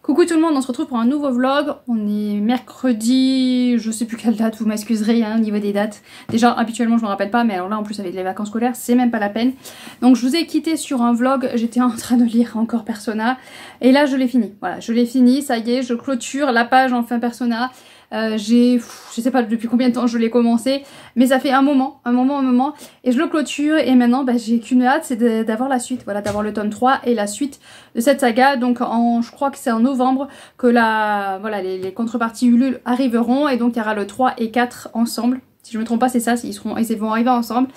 Coucou tout le monde, on se retrouve pour un nouveau vlog. On est mercredi, je sais plus quelle date, vous m'excuserez hein, au niveau des dates. Déjà habituellement je me rappelle pas, mais alors là en plus avec les vacances scolaires c'est même pas la peine. Donc je vous ai quitté sur un vlog, j'étais en train de lire encore Persona. Et là je l'ai fini, voilà je l'ai fini, ça y est, je clôture la page enfin Persona. Je sais pas depuis combien de temps je l'ai commencé, mais ça fait un moment, et je le clôture et maintenant bah, j'ai qu'une hâte, c'est d'avoir la suite, voilà, d'avoir le tome 3 et la suite de cette saga. Donc je crois que c'est en novembre que voilà, les contreparties Ulule arriveront et donc il y aura le 3 et 4 ensemble. Si je me trompe pas c'est ça, ils vont arriver ensemble.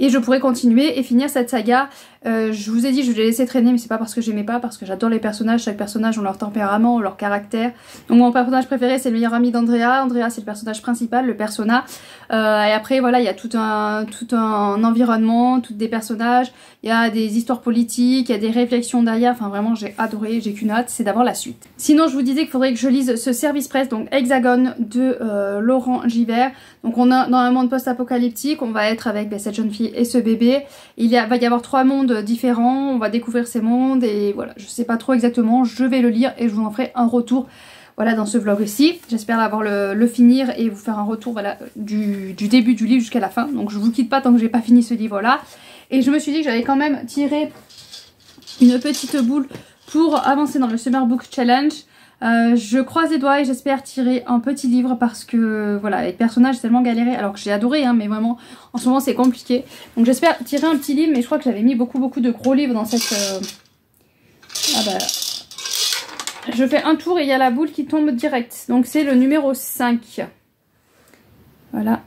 Et je pourrais continuer et finir cette saga. Je vous ai dit je l'ai laissé traîner, mais c'est pas parce que j'aimais pas, parce que j'adore les personnages. Chaque personnage ont leur tempérament, leur caractère. Donc mon personnage préféré c'est le meilleur ami d'Andrea. Andrea c'est le personnage principal, le persona. Et après voilà, il y a tout un environnement, tous des personnages. Il y a des histoires politiques, il y a des réflexions derrière. Enfin vraiment j'ai adoré, j'ai qu'une hâte, c'est d'avoir la suite. Sinon je vous disais qu'il faudrait que je lise ce service presse, donc Hexagone de Laurent Givert. Donc on a dans un monde post-apocalyptique, on va être avec cette jeune fille et ce bébé. Va y avoir 3 mondes différents, on va découvrir ces mondes et voilà, je sais pas trop exactement, je vais le lire et je vous en ferai un retour voilà dans ce vlog aussi. J'espère avoir le finir et vous faire un retour voilà, du début du livre jusqu'à la fin. Donc je vous quitte pas tant que j'ai pas fini ce livre là. Et je me suis dit que j'allais quand même tirer une petite boule pour avancer dans le Summer Book Challenge. Je croise les doigts et j'espère tirer un petit livre parce que voilà, avec Persona j'ai tellement galéré, alors que j'ai adoré hein, mais vraiment en ce moment c'est compliqué. Donc j'espère tirer un petit livre, mais je crois que j'avais mis beaucoup de gros livres dans cette... Ah bah... Je fais un tour et il y a la boule qui tombe direct. Donc c'est le numéro 5. Voilà,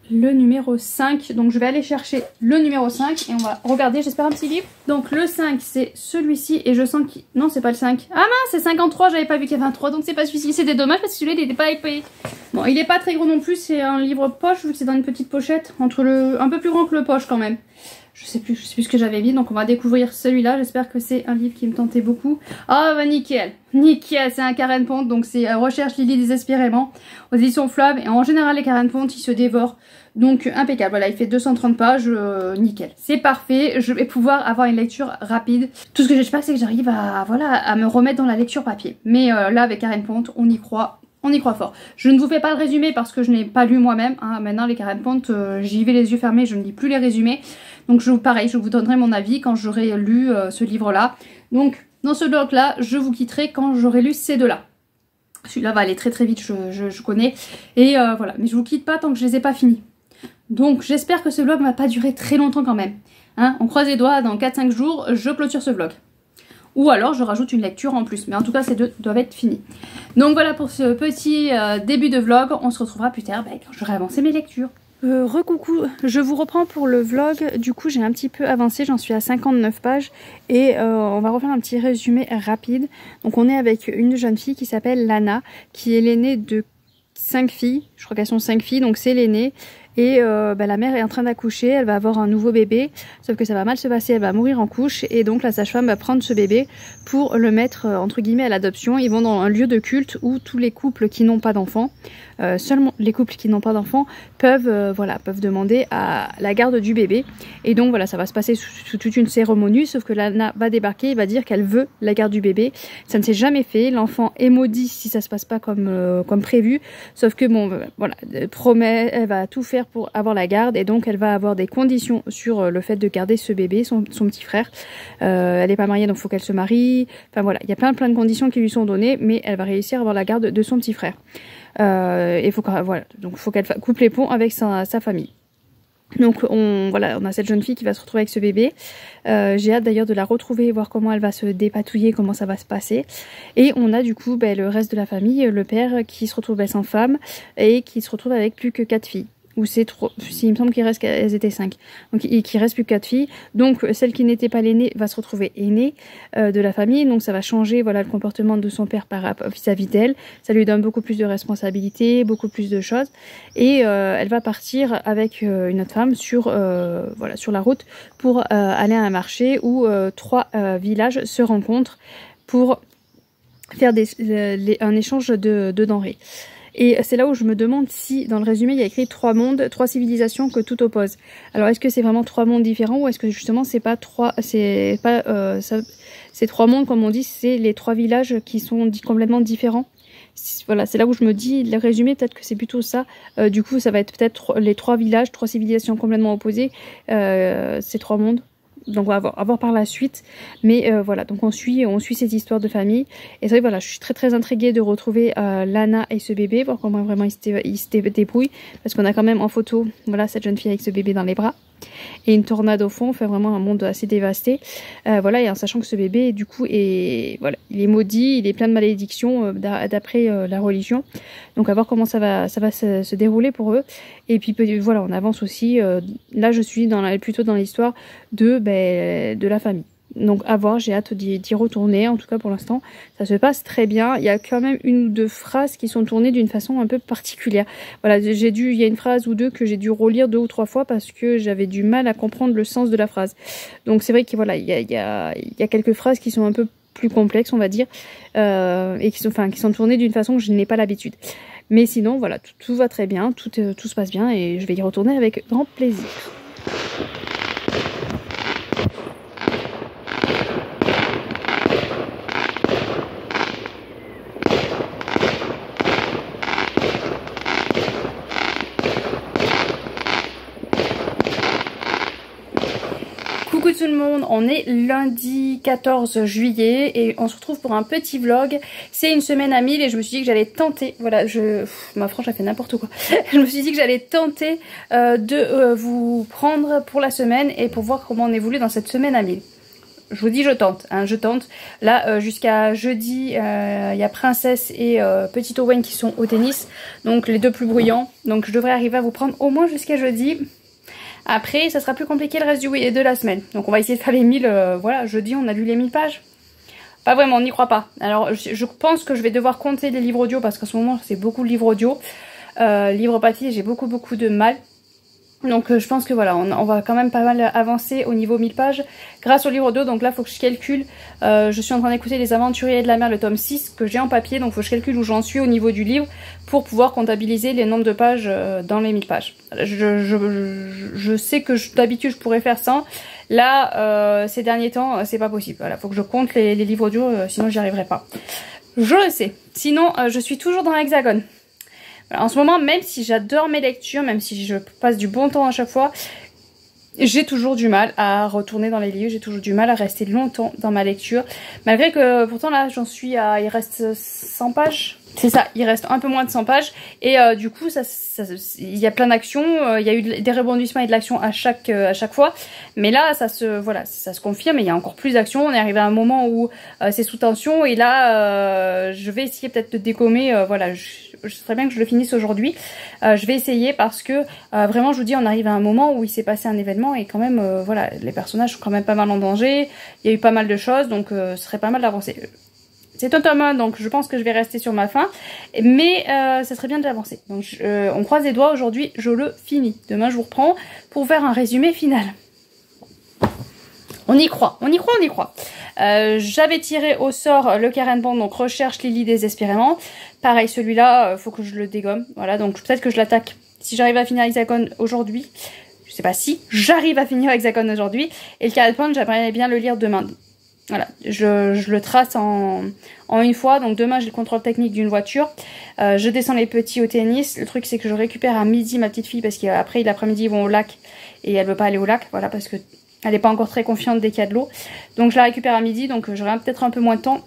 le numéro 5. Donc je vais aller chercher le numéro 5 et on va regarder, j'espère un petit livre. Donc le 5 c'est celui-ci et je sens qu'il... Non c'est pas le 5. Ah mince c'est 53, j'avais pas vu qu'il y avait un 3 donc c'est pas celui-ci. C'était dommage parce que celui-là il était pas épais. Bon il est pas très gros non plus, c'est un livre poche vu que c'est dans une petite pochette. Un peu plus grand que le poche quand même. Je sais plus ce que j'avais mis, donc on va découvrir celui-là. J'espère que c'est un livre qui me tentait beaucoup. Ah bah nickel, c'est un Karen Pond, donc c'est Recherche Lily désespérément aux éditions Flamme. Et en général les Karen Pond ils se dévorent, donc impeccable. Voilà, il fait 230 pages, nickel, c'est parfait. Je vais pouvoir avoir une lecture rapide. Tout ce que j'espère c'est que j'arrive à me remettre dans la lecture papier. Mais là avec Karen Pond on y croit. On y croit fort. Je ne vous fais pas le résumé parce que je n'ai pas lu moi-même. Hein. Maintenant les Karen Pond, j'y vais les yeux fermés, je ne lis plus les résumés. Donc pareil, je vous donnerai mon avis quand j'aurai lu ce livre-là. Donc dans ce vlog-là, je vous quitterai quand j'aurai lu ces deux-là. Celui-là va aller très très vite, je connais. Et voilà, mais je vous quitte pas tant que je les ai pas finis. Donc j'espère que ce vlog ne va pas durer très longtemps quand même. Hein, on croise les doigts, dans 4-5 jours, je clôture ce vlog. Ou alors je rajoute une lecture en plus. Mais en tout cas ces deux doivent être finis. Donc voilà pour ce petit début de vlog. On se retrouvera plus tard quand j'aurai avancé mes lectures. Recoucou, je vous reprends pour le vlog. Du coup j'ai un petit peu avancé, j'en suis à 59 pages. Et on va refaire un petit résumé rapide. Donc on est avec une jeune fille qui s'appelle Lana, qui est l'aînée de 5 filles. Je crois qu'elles sont 5 filles, donc c'est l'aînée. Et la mère est en train d'accoucher, elle va avoir un nouveau bébé, sauf que ça va mal se passer, elle va mourir en couche et donc la sage-femme va prendre ce bébé pour le mettre entre guillemets à l'adoption. Ils vont dans un lieu de culte où tous les couples qui n'ont pas d'enfants, seulement les couples qui n'ont pas d'enfants peuvent demander à la garde du bébé. Et donc voilà, ça va se passer sous toute une cérémonie, sauf que Lana va débarquer et va dire qu'elle veut la garde du bébé. Ça ne s'est jamais fait, l'enfant est maudit si ça se passe pas comme prévu, sauf que bon voilà, promet, elle va tout faire pour avoir la garde et donc elle va avoir des conditions sur le fait de garder ce bébé, son petit frère. Elle n'est pas mariée donc il faut qu'elle se marie. Enfin voilà, il y a plein de conditions qui lui sont données, mais elle va réussir à avoir la garde de son petit frère. Il faut qu'elle coupe les ponts avec sa famille. Donc on a cette jeune fille qui va se retrouver avec ce bébé. J'ai hâte d'ailleurs de la retrouver, voir comment elle va se dépatouiller, comment ça va se passer. Et on a du coup le reste de la famille, le père qui se retrouve sans femme et qui se retrouve avec plus que 4 filles. Ou c'est trop, il me semble qu'il reste qu'elles étaient 5. Donc il reste plus que 4 filles. Donc celle qui n'était pas l'aînée va se retrouver aînée de la famille. Donc ça va changer voilà le comportement de son père vis-à-vis d'elle. Ça lui donne beaucoup plus de responsabilités, beaucoup plus de choses. Et elle va partir avec une autre femme sur la route pour aller à un marché où 3 villages se rencontrent pour faire un échange de denrées. Et c'est là où je me demande si dans le résumé il y a écrit 3 mondes, 3 civilisations que tout oppose. Alors est-ce que c'est vraiment 3 mondes différents ou est-ce que justement c'est pas 3, c'est 3 mondes comme on dit, c'est les 3 villages qui sont complètement différents. Voilà, c'est là où je me dis, le résumé peut-être que c'est plutôt ça. Du coup ça va être peut-être les 3 villages, 3 civilisations complètement opposées, ces 3 mondes. Donc on va voir par la suite, mais voilà, donc on suit cette histoire de famille, et c'est vrai, voilà, je suis très intriguée de retrouver Lana et ce bébé, voir comment vraiment ils se débrouillent, parce qu'on a quand même en photo, voilà, cette jeune fille avec ce bébé dans les bras, et une tornade au fond, fait vraiment un monde assez dévasté, voilà, et en sachant que ce bébé, du coup, voilà, il est maudit, il est plein de malédictions d'après la religion, donc à voir comment ça va se dérouler pour eux, et puis voilà, on avance aussi, là je suis plutôt dans l'histoire de la famille. Donc à voir, j'ai hâte d'y retourner. En tout cas pour l'instant ça se passe très bien. Il y a quand même une ou deux phrases qui sont tournées d'une façon un peu particulière. Voilà, il y a une phrase ou deux que j'ai dû relire 2 ou 3 fois parce que j'avais du mal à comprendre le sens de la phrase. Donc c'est vrai que voilà, il y a quelques phrases qui sont un peu plus complexes on va dire, et qui sont tournées d'une façon que je n'ai pas l'habitude. Mais sinon voilà, tout va très bien, tout se passe bien et je vais y retourner avec grand plaisir. Coucou tout le monde, on est lundi 14 juillet et on se retrouve pour un petit vlog. C'est une semaine à 1000 et je me suis dit que j'allais tenter, voilà, ma frange a fait n'importe quoi. Je me suis dit que j'allais tenter de vous prendre pour la semaine et pour voir comment on évolue dans cette semaine à 1000. Je vous dis je tente, hein, je tente. Là jusqu'à jeudi, il y a Princesse et Petit Owen qui sont au tennis, donc les 2 plus bruyants. Donc je devrais arriver à vous prendre au moins jusqu'à jeudi. Après, ça sera plus compliqué le reste de la semaine. Donc on va essayer de faire les 1000, voilà, jeudi on a lu les 1000 pages. Pas vraiment, on n'y croit pas. Alors je pense que je vais devoir compter les livres audio parce qu'en ce moment c'est beaucoup de livres audio. Livres papier, j'ai beaucoup de mal. Donc je pense que voilà, on va quand même pas mal avancer au niveau 1000 pages grâce au livre audio. Donc là il faut que je calcule, je suis en train d'écouter Les Aventuriers de la Mer, le tome 6 que j'ai en papier. Donc il faut que je calcule où j'en suis au niveau du livre pour pouvoir comptabiliser les nombres de pages dans les 1000 pages. Je sais que d'habitude je pourrais faire ça. Là ces derniers temps c'est pas possible. Voilà, faut que je compte les livres audio, sinon j'y arriverai pas. Je le sais. Sinon je suis toujours dans l'Hexagone. En ce moment, même si j'adore mes lectures, même si je passe du bon temps à chaque fois, j'ai toujours du mal à retourner dans les livres, j'ai toujours du mal à rester longtemps dans ma lecture. Malgré que pourtant là j'en suis à, il reste 100 pages. C'est ça, il reste un peu moins de 100 pages et du coup il y a plein d'actions, il y a eu des rebondissements et de l'action à chaque fois, mais là ça se confirme et il y a encore plus d'action. On est arrivé à un moment où c'est sous tension et là je vais essayer peut-être de dégommer, voilà, je serais bien que je le finisse aujourd'hui. Je vais essayer parce que vraiment je vous dis, on arrive à un moment où il s'est passé un événement et quand même voilà, les personnages sont quand même pas mal en danger, il y a eu pas mal de choses, donc ce serait pas mal d'avancer. C'est un tome 1, donc je pense que je vais rester sur ma fin, mais ça serait bien d'avancer. Donc on croise les doigts, aujourd'hui je le finis. Demain je vous reprends pour faire un résumé final. On y croit, on y croit, on y croit. J'avais tiré au sort le Karen Bond, donc recherche Lily désespérément. Pareil, celui-là, faut que je le dégomme. Voilà, donc peut-être que je l'attaque. Si j'arrive à finir Hexagone aujourd'hui, je sais pas si j'arrive à finir Hexagone aujourd'hui. Et le Karen Bond, j'aimerais bien le lire demain. Voilà, je le trace en une fois. Donc demain j'ai le contrôle technique d'une voiture. Je descends les petits au tennis. Le truc c'est que je récupère à midi ma petite fille parce qu'après l'après-midi ils vont au lac et elle veut pas aller au lac. Voilà, parce que elle n'est pas encore très confiante dès qu'il y a de l'eau. Donc je la récupère à midi, donc j'aurai peut-être un peu moins de temps.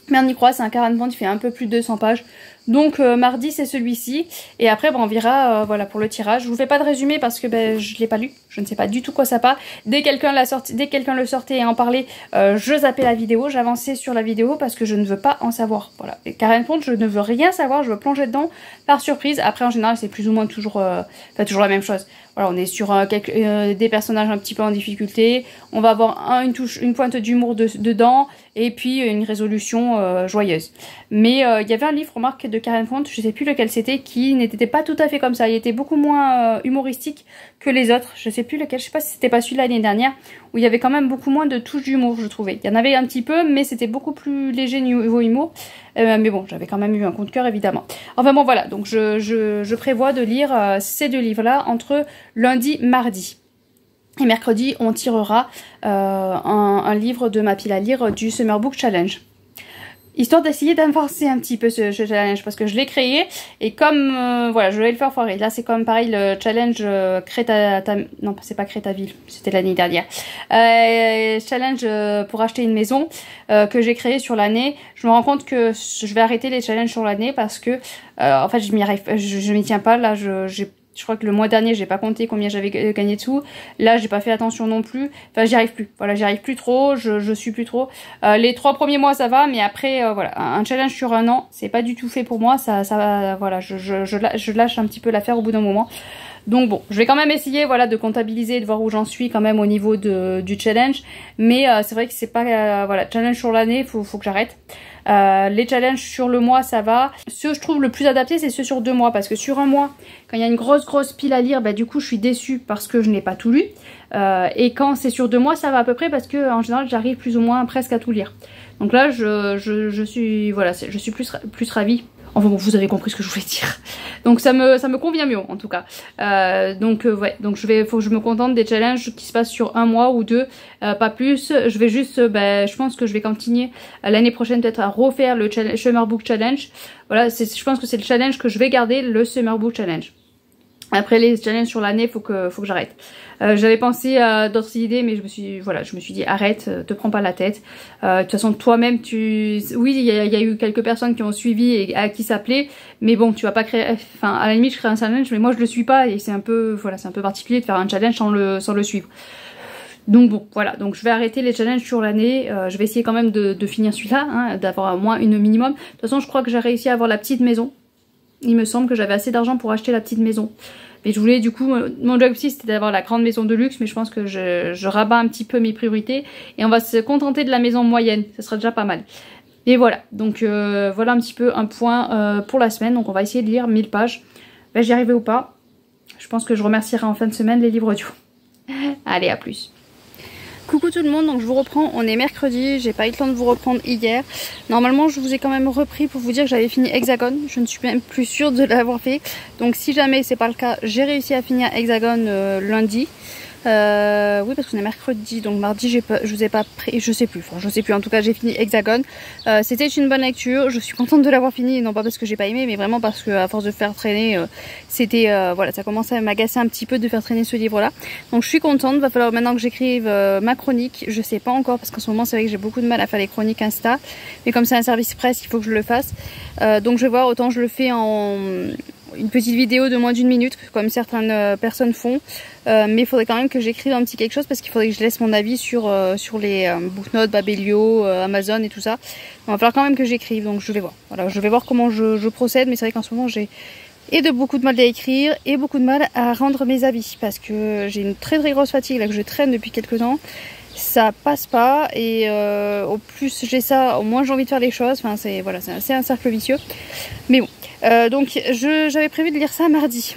Mais on y croit, c'est un Karen Bond qui fait un peu plus de 200 pages. Donc mardi c'est celui-ci. Et après on verra voilà, pour le tirage. Je vous fais pas de résumé parce que je l'ai pas lu. Je ne sais pas du tout quoi ça parle. Dès que quelqu'un le sortait et en parlait, je zappais la vidéo. J'avançais sur la vidéo parce que je ne veux pas en savoir. Voilà. Et Karen Bond, je ne veux rien savoir. Je veux plonger dedans par surprise. Après en général c'est plus ou moins toujours la même chose. Voilà, on est sur des personnages un petit peu en difficulté. On va avoir une pointe d'humour dedans et puis une résolution joyeuse. Mais il y avait un livre, remarque, de Karen Font, je sais plus lequel c'était, qui n'était pas tout à fait comme ça. Il était beaucoup moins humoristique que les autres. Je sais plus lequel, je sais pas si c'était pas celui de l'année dernière, où il y avait quand même beaucoup moins de touches d'humour, je trouvais. Il y en avait un petit peu, mais c'était beaucoup plus léger niveau humour. Mais bon, j'avais quand même eu un coup de cœur, évidemment. Enfin bon, voilà, donc je prévois de lire ces deux livres-là entre lundi, mardi. Et mercredi, on tirera un livre de ma pile à lire du Summer Book Challenge. Histoire d'essayer d'avancer un petit peu ce challenge, parce que je l'ai créé, et comme, voilà, je vais le faire foirer. Là, c'est comme pareil, le challenge non, c'est pas Crétaville, c'était l'année dernière. Challenge pour acheter une maison, que j'ai créé sur l'année. Je me rends compte que je vais arrêter les challenges sur l'année, parce que, en fait, je m'y tiens pas. Là, je crois que le mois dernier, j'ai pas compté combien j'avais gagné de sous. Là, j'ai pas fait attention non plus. Enfin, j'y arrive plus. Voilà, j'y arrive plus trop. Je suis plus trop. Les 3 premiers mois, ça va, mais après, voilà, un challenge sur un an, c'est pas du tout fait pour moi. Ça va, voilà, je lâche un petit peu l'affaire au bout d'un moment. Donc bon, je vais quand même essayer, voilà, de comptabiliser, de voir où j'en suis quand même au niveau du challenge. Mais c'est vrai que c'est pas, voilà, challenge sur l'année, faut que j'arrête. Les challenges sur le mois, ça va. Ceux je trouve le plus adapté, c'est ceux sur 2 mois, parce que sur un mois, quand il y a une grosse pile à lire, bah du coup je suis déçue parce que je n'ai pas tout lu. Et quand c'est sur 2 mois, ça va à peu près, parce que en général j'arrive plus ou moins presque à tout lire. Donc là je suis, voilà, je suis plus ravie. Enfin bon, vous avez compris ce que je voulais dire. Donc ça me convient mieux en tout cas. Ouais, donc faut que je me contente des challenges qui se passent sur 1 mois ou 2, pas plus. Je vais juste, je pense que je vais continuer l'année prochaine peut-être à refaire le Summer Book Challenge. Voilà, je pense que c'est le challenge que je vais garder, le Summer Book Challenge. Après les challenges sur l'année, faut que j'arrête. J'avais pensé à d'autres idées, mais je me suis dit arrête, te prends pas la tête. De toute façon, toi-même, oui, il y a eu quelques personnes qui ont suivi et à qui ça plaît, mais bon, tu vas pas créer. Enfin, à la limite, je crée un challenge, mais moi, je le suis pas et c'est un peu, voilà, c'est un peu particulier de faire un challenge sans le suivre. Donc bon, voilà, donc je vais arrêter les challenges sur l'année. Je vais essayer quand même de finir celui-là, hein, d'avoir au moins une minimum. De toute façon, je crois que j'ai réussi à avoir la petite maison. Il me semble que j'avais assez d'argent pour acheter la petite maison. Mais je voulais du coup, mon objectif c'était d'avoir la grande maison de luxe, mais je pense que je rabats un petit peu mes priorités. Et on va se contenter de la maison moyenne, ce sera déjà pas mal. Et voilà, donc voilà un petit peu un point pour la semaine. Donc on va essayer de lire 1000 pages. J'y arriverai ou pas. Je pense que je remercierai en fin de semaine les livres audio. Allez, à plus. Coucou tout le monde, donc je vous reprends, on est mercredi, j'ai pas eu le temps de vous reprendre hier. Normalement je vous ai quand même repris pour vous dire que j'avais fini Hexagone, je ne suis même plus sûre de l'avoir fait. Donc si jamais c'est pas le cas, j'ai réussi à finir Hexagone lundi. Oui, parce qu'on est mercredi, donc mardi je vous ai pas pris, je sais plus, en tout cas j'ai fini Hexagone. C'était une bonne lecture, je suis contente de l'avoir fini, non pas parce que j'ai pas aimé, mais vraiment parce que à force de faire traîner, c'était, voilà, ça commençait à m'agacer un petit peu de faire traîner ce livre là. Donc je suis contente, va falloir maintenant que j'écrive ma chronique, je sais pas encore, parce qu'en ce moment c'est vrai que j'ai beaucoup de mal à faire les chroniques Insta, mais comme c'est un service presse, il faut que je le fasse. Donc je vais voir, autant je le fais en une petite vidéo de moins d'1 minute comme certaines personnes font, mais il faudrait quand même que j'écrive un petit quelque chose, parce qu'il faudrait que je laisse mon avis sur les Booknote, Babelio, Amazon et tout ça. Donc, il va falloir quand même que j'écrive, donc je vais voir. Voilà, je vais voir comment je procède, mais c'est vrai qu'en ce moment j'ai beaucoup de mal à écrire et beaucoup de mal à rendre mes avis, parce que j'ai une très grosse fatigue là que je traîne depuis quelques temps. Ça passe pas, et au plus j'ai ça, au moins j'ai envie de faire les choses. Enfin c'est, voilà, c'est assez un cercle vicieux, mais bon. Donc j'avais prévu de lire ça mardi.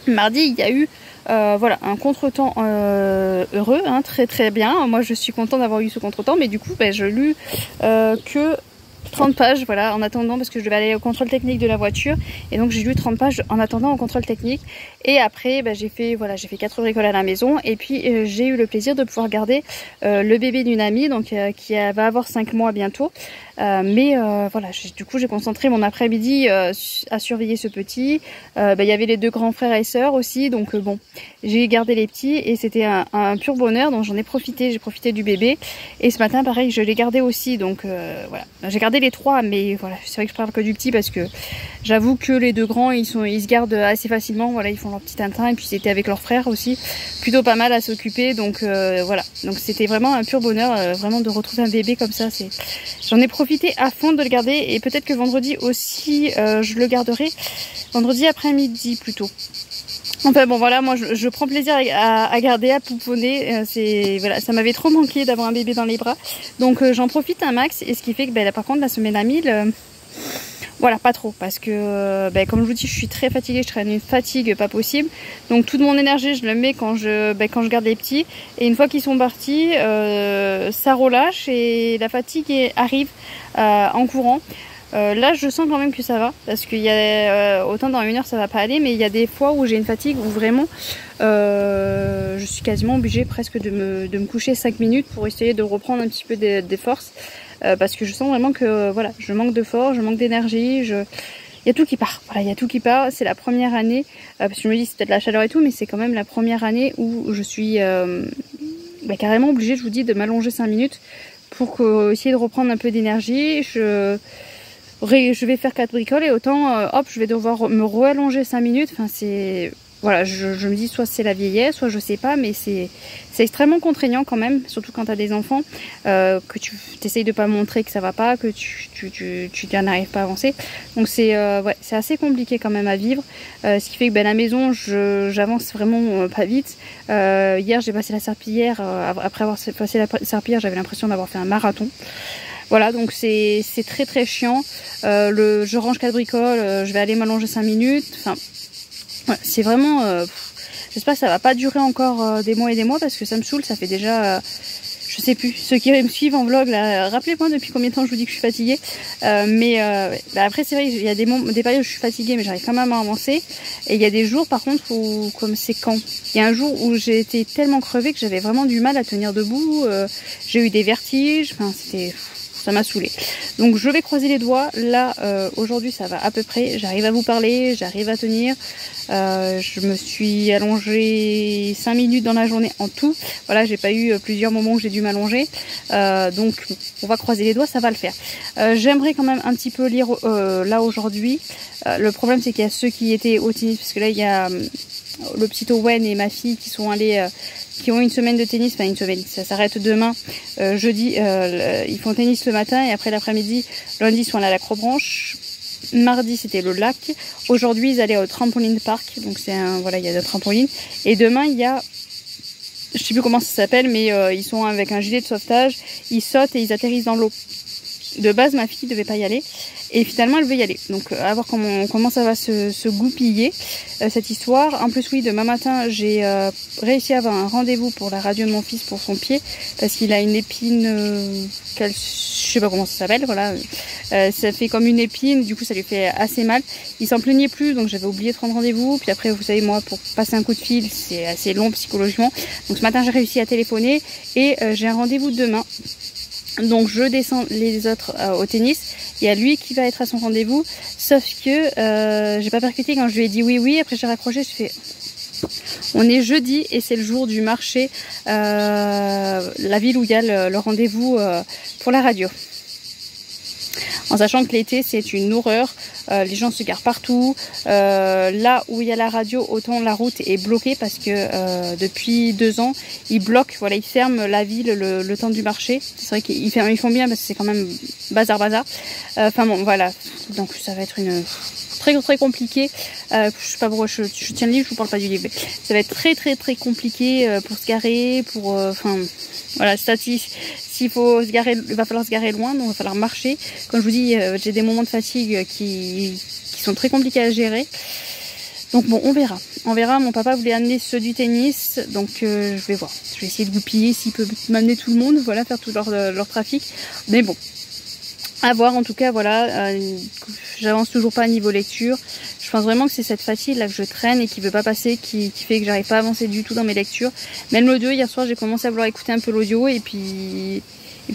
Mardi il y a eu voilà, un contretemps heureux, hein, très bien. Moi je suis contente d'avoir eu ce contretemps, mais du coup je lus que 30 pages, voilà, en attendant, parce que je devais aller au contrôle technique de la voiture, et donc j'ai lu 30 pages en attendant au contrôle technique. Et après j'ai fait 4 bricoles à la maison, et puis j'ai eu le plaisir de pouvoir garder le bébé d'une amie, donc qui va avoir 5 mois bientôt. Voilà, du coup j'ai concentré mon après-midi à surveiller ce petit. Il y avait les 2 grands frères et sœurs aussi, donc bon, j'ai gardé les petits, et c'était un pur bonheur, donc j'en ai profité, j'ai profité du bébé. Et ce matin pareil, je l'ai gardé aussi, donc voilà, j'ai gardé les 3, mais voilà, c'est vrai que je parle que du petit, parce que j'avoue que les 2 grands ils se gardent assez facilement, voilà, ils font leur petit tintin, et puis c'était avec leurs frères aussi, plutôt pas mal à s'occuper, donc voilà, donc c'était vraiment un pur bonheur, vraiment de retrouver un bébé comme ça. J'en ai profité à fond de le garder, et peut-être que vendredi aussi je le garderai, vendredi après-midi plutôt. Enfin bon voilà, moi je prends plaisir à garder, à pouponner, voilà, ça m'avait trop manqué d'avoir un bébé dans les bras, donc j'en profite un max, et ce qui fait que là par contre la semaine à 1000, Voilà, pas trop, parce que comme je vous dis, je suis très fatiguée, je traîne une fatigue pas possible. Donc toute mon énergie, je le mets quand je garde les petits. Et une fois qu'ils sont partis, ça relâche et la fatigue arrive en courant. Là, je sens quand même que ça va, parce qu'il y a autant dans 1 heure ça va pas aller, mais il y a des fois où j'ai une fatigue où vraiment je suis quasiment obligée presque de me coucher 5 minutes pour essayer de reprendre un petit peu des forces. Parce que je sens vraiment que voilà, je manque de force, je manque d'énergie, il y a tout qui part. Voilà, il y a tout qui part. C'est la première année, parce que je me dis c'est peut-être la chaleur et tout, mais c'est quand même la première année où je suis carrément obligée, je vous dis, de m'allonger 5 minutes pour essayer de reprendre un peu d'énergie. Je vais faire 4 bricoles et autant, hop, je vais devoir me re-allonger 5 minutes. Enfin, c'est... Voilà, je me dis soit c'est la vieillesse, soit je sais pas, mais c'est extrêmement contraignant quand même, surtout quand tu as des enfants, que tu essayes de pas montrer que ça va pas, que tu n'arrives pas à avancer. Donc c'est assez compliqué quand même à vivre, ce qui fait que à la maison j'avance vraiment pas vite. Hier j'ai passé la serpillière, après avoir passé la serpillière j'avais l'impression d'avoir fait un marathon. Voilà, donc c'est très très chiant. Je range 4 bricoles, je vais aller m'allonger 5 minutes, enfin... Voilà, c'est vraiment... j'espère que ça va pas durer encore des mois et des mois parce que ça me saoule, ça fait déjà... je sais plus, ceux qui me suivent en vlog, là, rappelez-moi depuis combien de temps je vous dis que je suis fatiguée. Après c'est vrai, il y a des périodes où je suis fatiguée mais j'arrive quand même à avancer. Et il y a des jours par contre où, comme c'est quand, il y a un jour où j'ai été tellement crevée que j'avais vraiment du mal à tenir debout. J'ai eu des vertiges, enfin c'était... Ça m'a saoulée. Donc je vais croiser les doigts. Là, aujourd'hui, ça va à peu près. J'arrive à vous parler, j'arrive à tenir. Je me suis allongée 5 minutes dans la journée en tout. Voilà, j'ai pas eu plusieurs moments où j'ai dû m'allonger. Donc on va croiser les doigts, ça va le faire. J'aimerais quand même un petit peu lire là aujourd'hui. Le problème, c'est qu'il y a ceux qui étaient au tennis, parce que là, il y a le petit Owen et ma fille qui sont allés... qui ont une semaine de tennis, enfin une semaine, ça s'arrête demain, jeudi, ils font tennis le matin et après l'après-midi, lundi ils sont allés à l'acrobranche, mardi c'était le lac, aujourd'hui ils allaient au trampoline park, donc c'est voilà, il y a des trampolines, et demain il y a, je sais plus comment ça s'appelle, mais ils sont avec un gilet de sauvetage, ils sautent et ils atterrissent dans l'eau. De base ma fille devait pas y aller et finalement elle veut y aller, donc à voir comment ça va se goupiller cette histoire. En plus oui, demain matin j'ai réussi à avoir un rendez-vous pour la radio de mon fils pour son pied parce qu'il a une épine je sais pas comment ça s'appelle, voilà, ça fait comme une épine, du coup ça lui fait assez mal. Il s'en plaignait plus donc j'avais oublié de prendre rendez-vous, puis après vous savez moi pour passer un coup de fil c'est assez long psychologiquement, donc ce matin j'ai réussi à téléphoner et j'ai un rendez-vous demain. Donc je descends les autres au tennis. Il y a lui qui va être à son rendez-vous. Sauf que j'ai pas percuté quand je lui ai dit oui. Après j'ai raccroché, je fais... On est jeudi et c'est le jour du marché. La ville où il y a le rendez-vous pour la radio. En sachant que l'été c'est une horreur, les gens se garent partout, là où il y a la radio autant la route est bloquée parce que depuis 2 ans ils bloquent, voilà, ils ferment la ville le temps du marché. C'est vrai qu'ils font bien parce que c'est quand même bazar. Enfin bon voilà, donc ça va être une très compliqué. Je sais pas pourquoi je tiens le livre, je vous parle pas du livre, mais ça va être très compliqué pour se garer, pour enfin voilà, s'il faut se garer, il va falloir se garer loin, donc il va falloir marcher. Comme je vous dis, j'ai des moments de fatigue qui sont très compliqués à gérer. Donc bon, on verra. Mon papa voulait amener ceux du tennis, donc je vais voir. Je vais essayer de goupiller s'il peut m'amener tout le monde, voilà, faire tout leur trafic. Mais bon, à voir. En tout cas, voilà, j'avance toujours pas à niveau lecture. Je pense vraiment que c'est cette fatigue là que je traîne et qui veut pas passer, qui fait que j'arrive pas à avancer du tout dans mes lectures. Même l'audio, hier soir j'ai commencé à vouloir écouter un peu l'audio et puis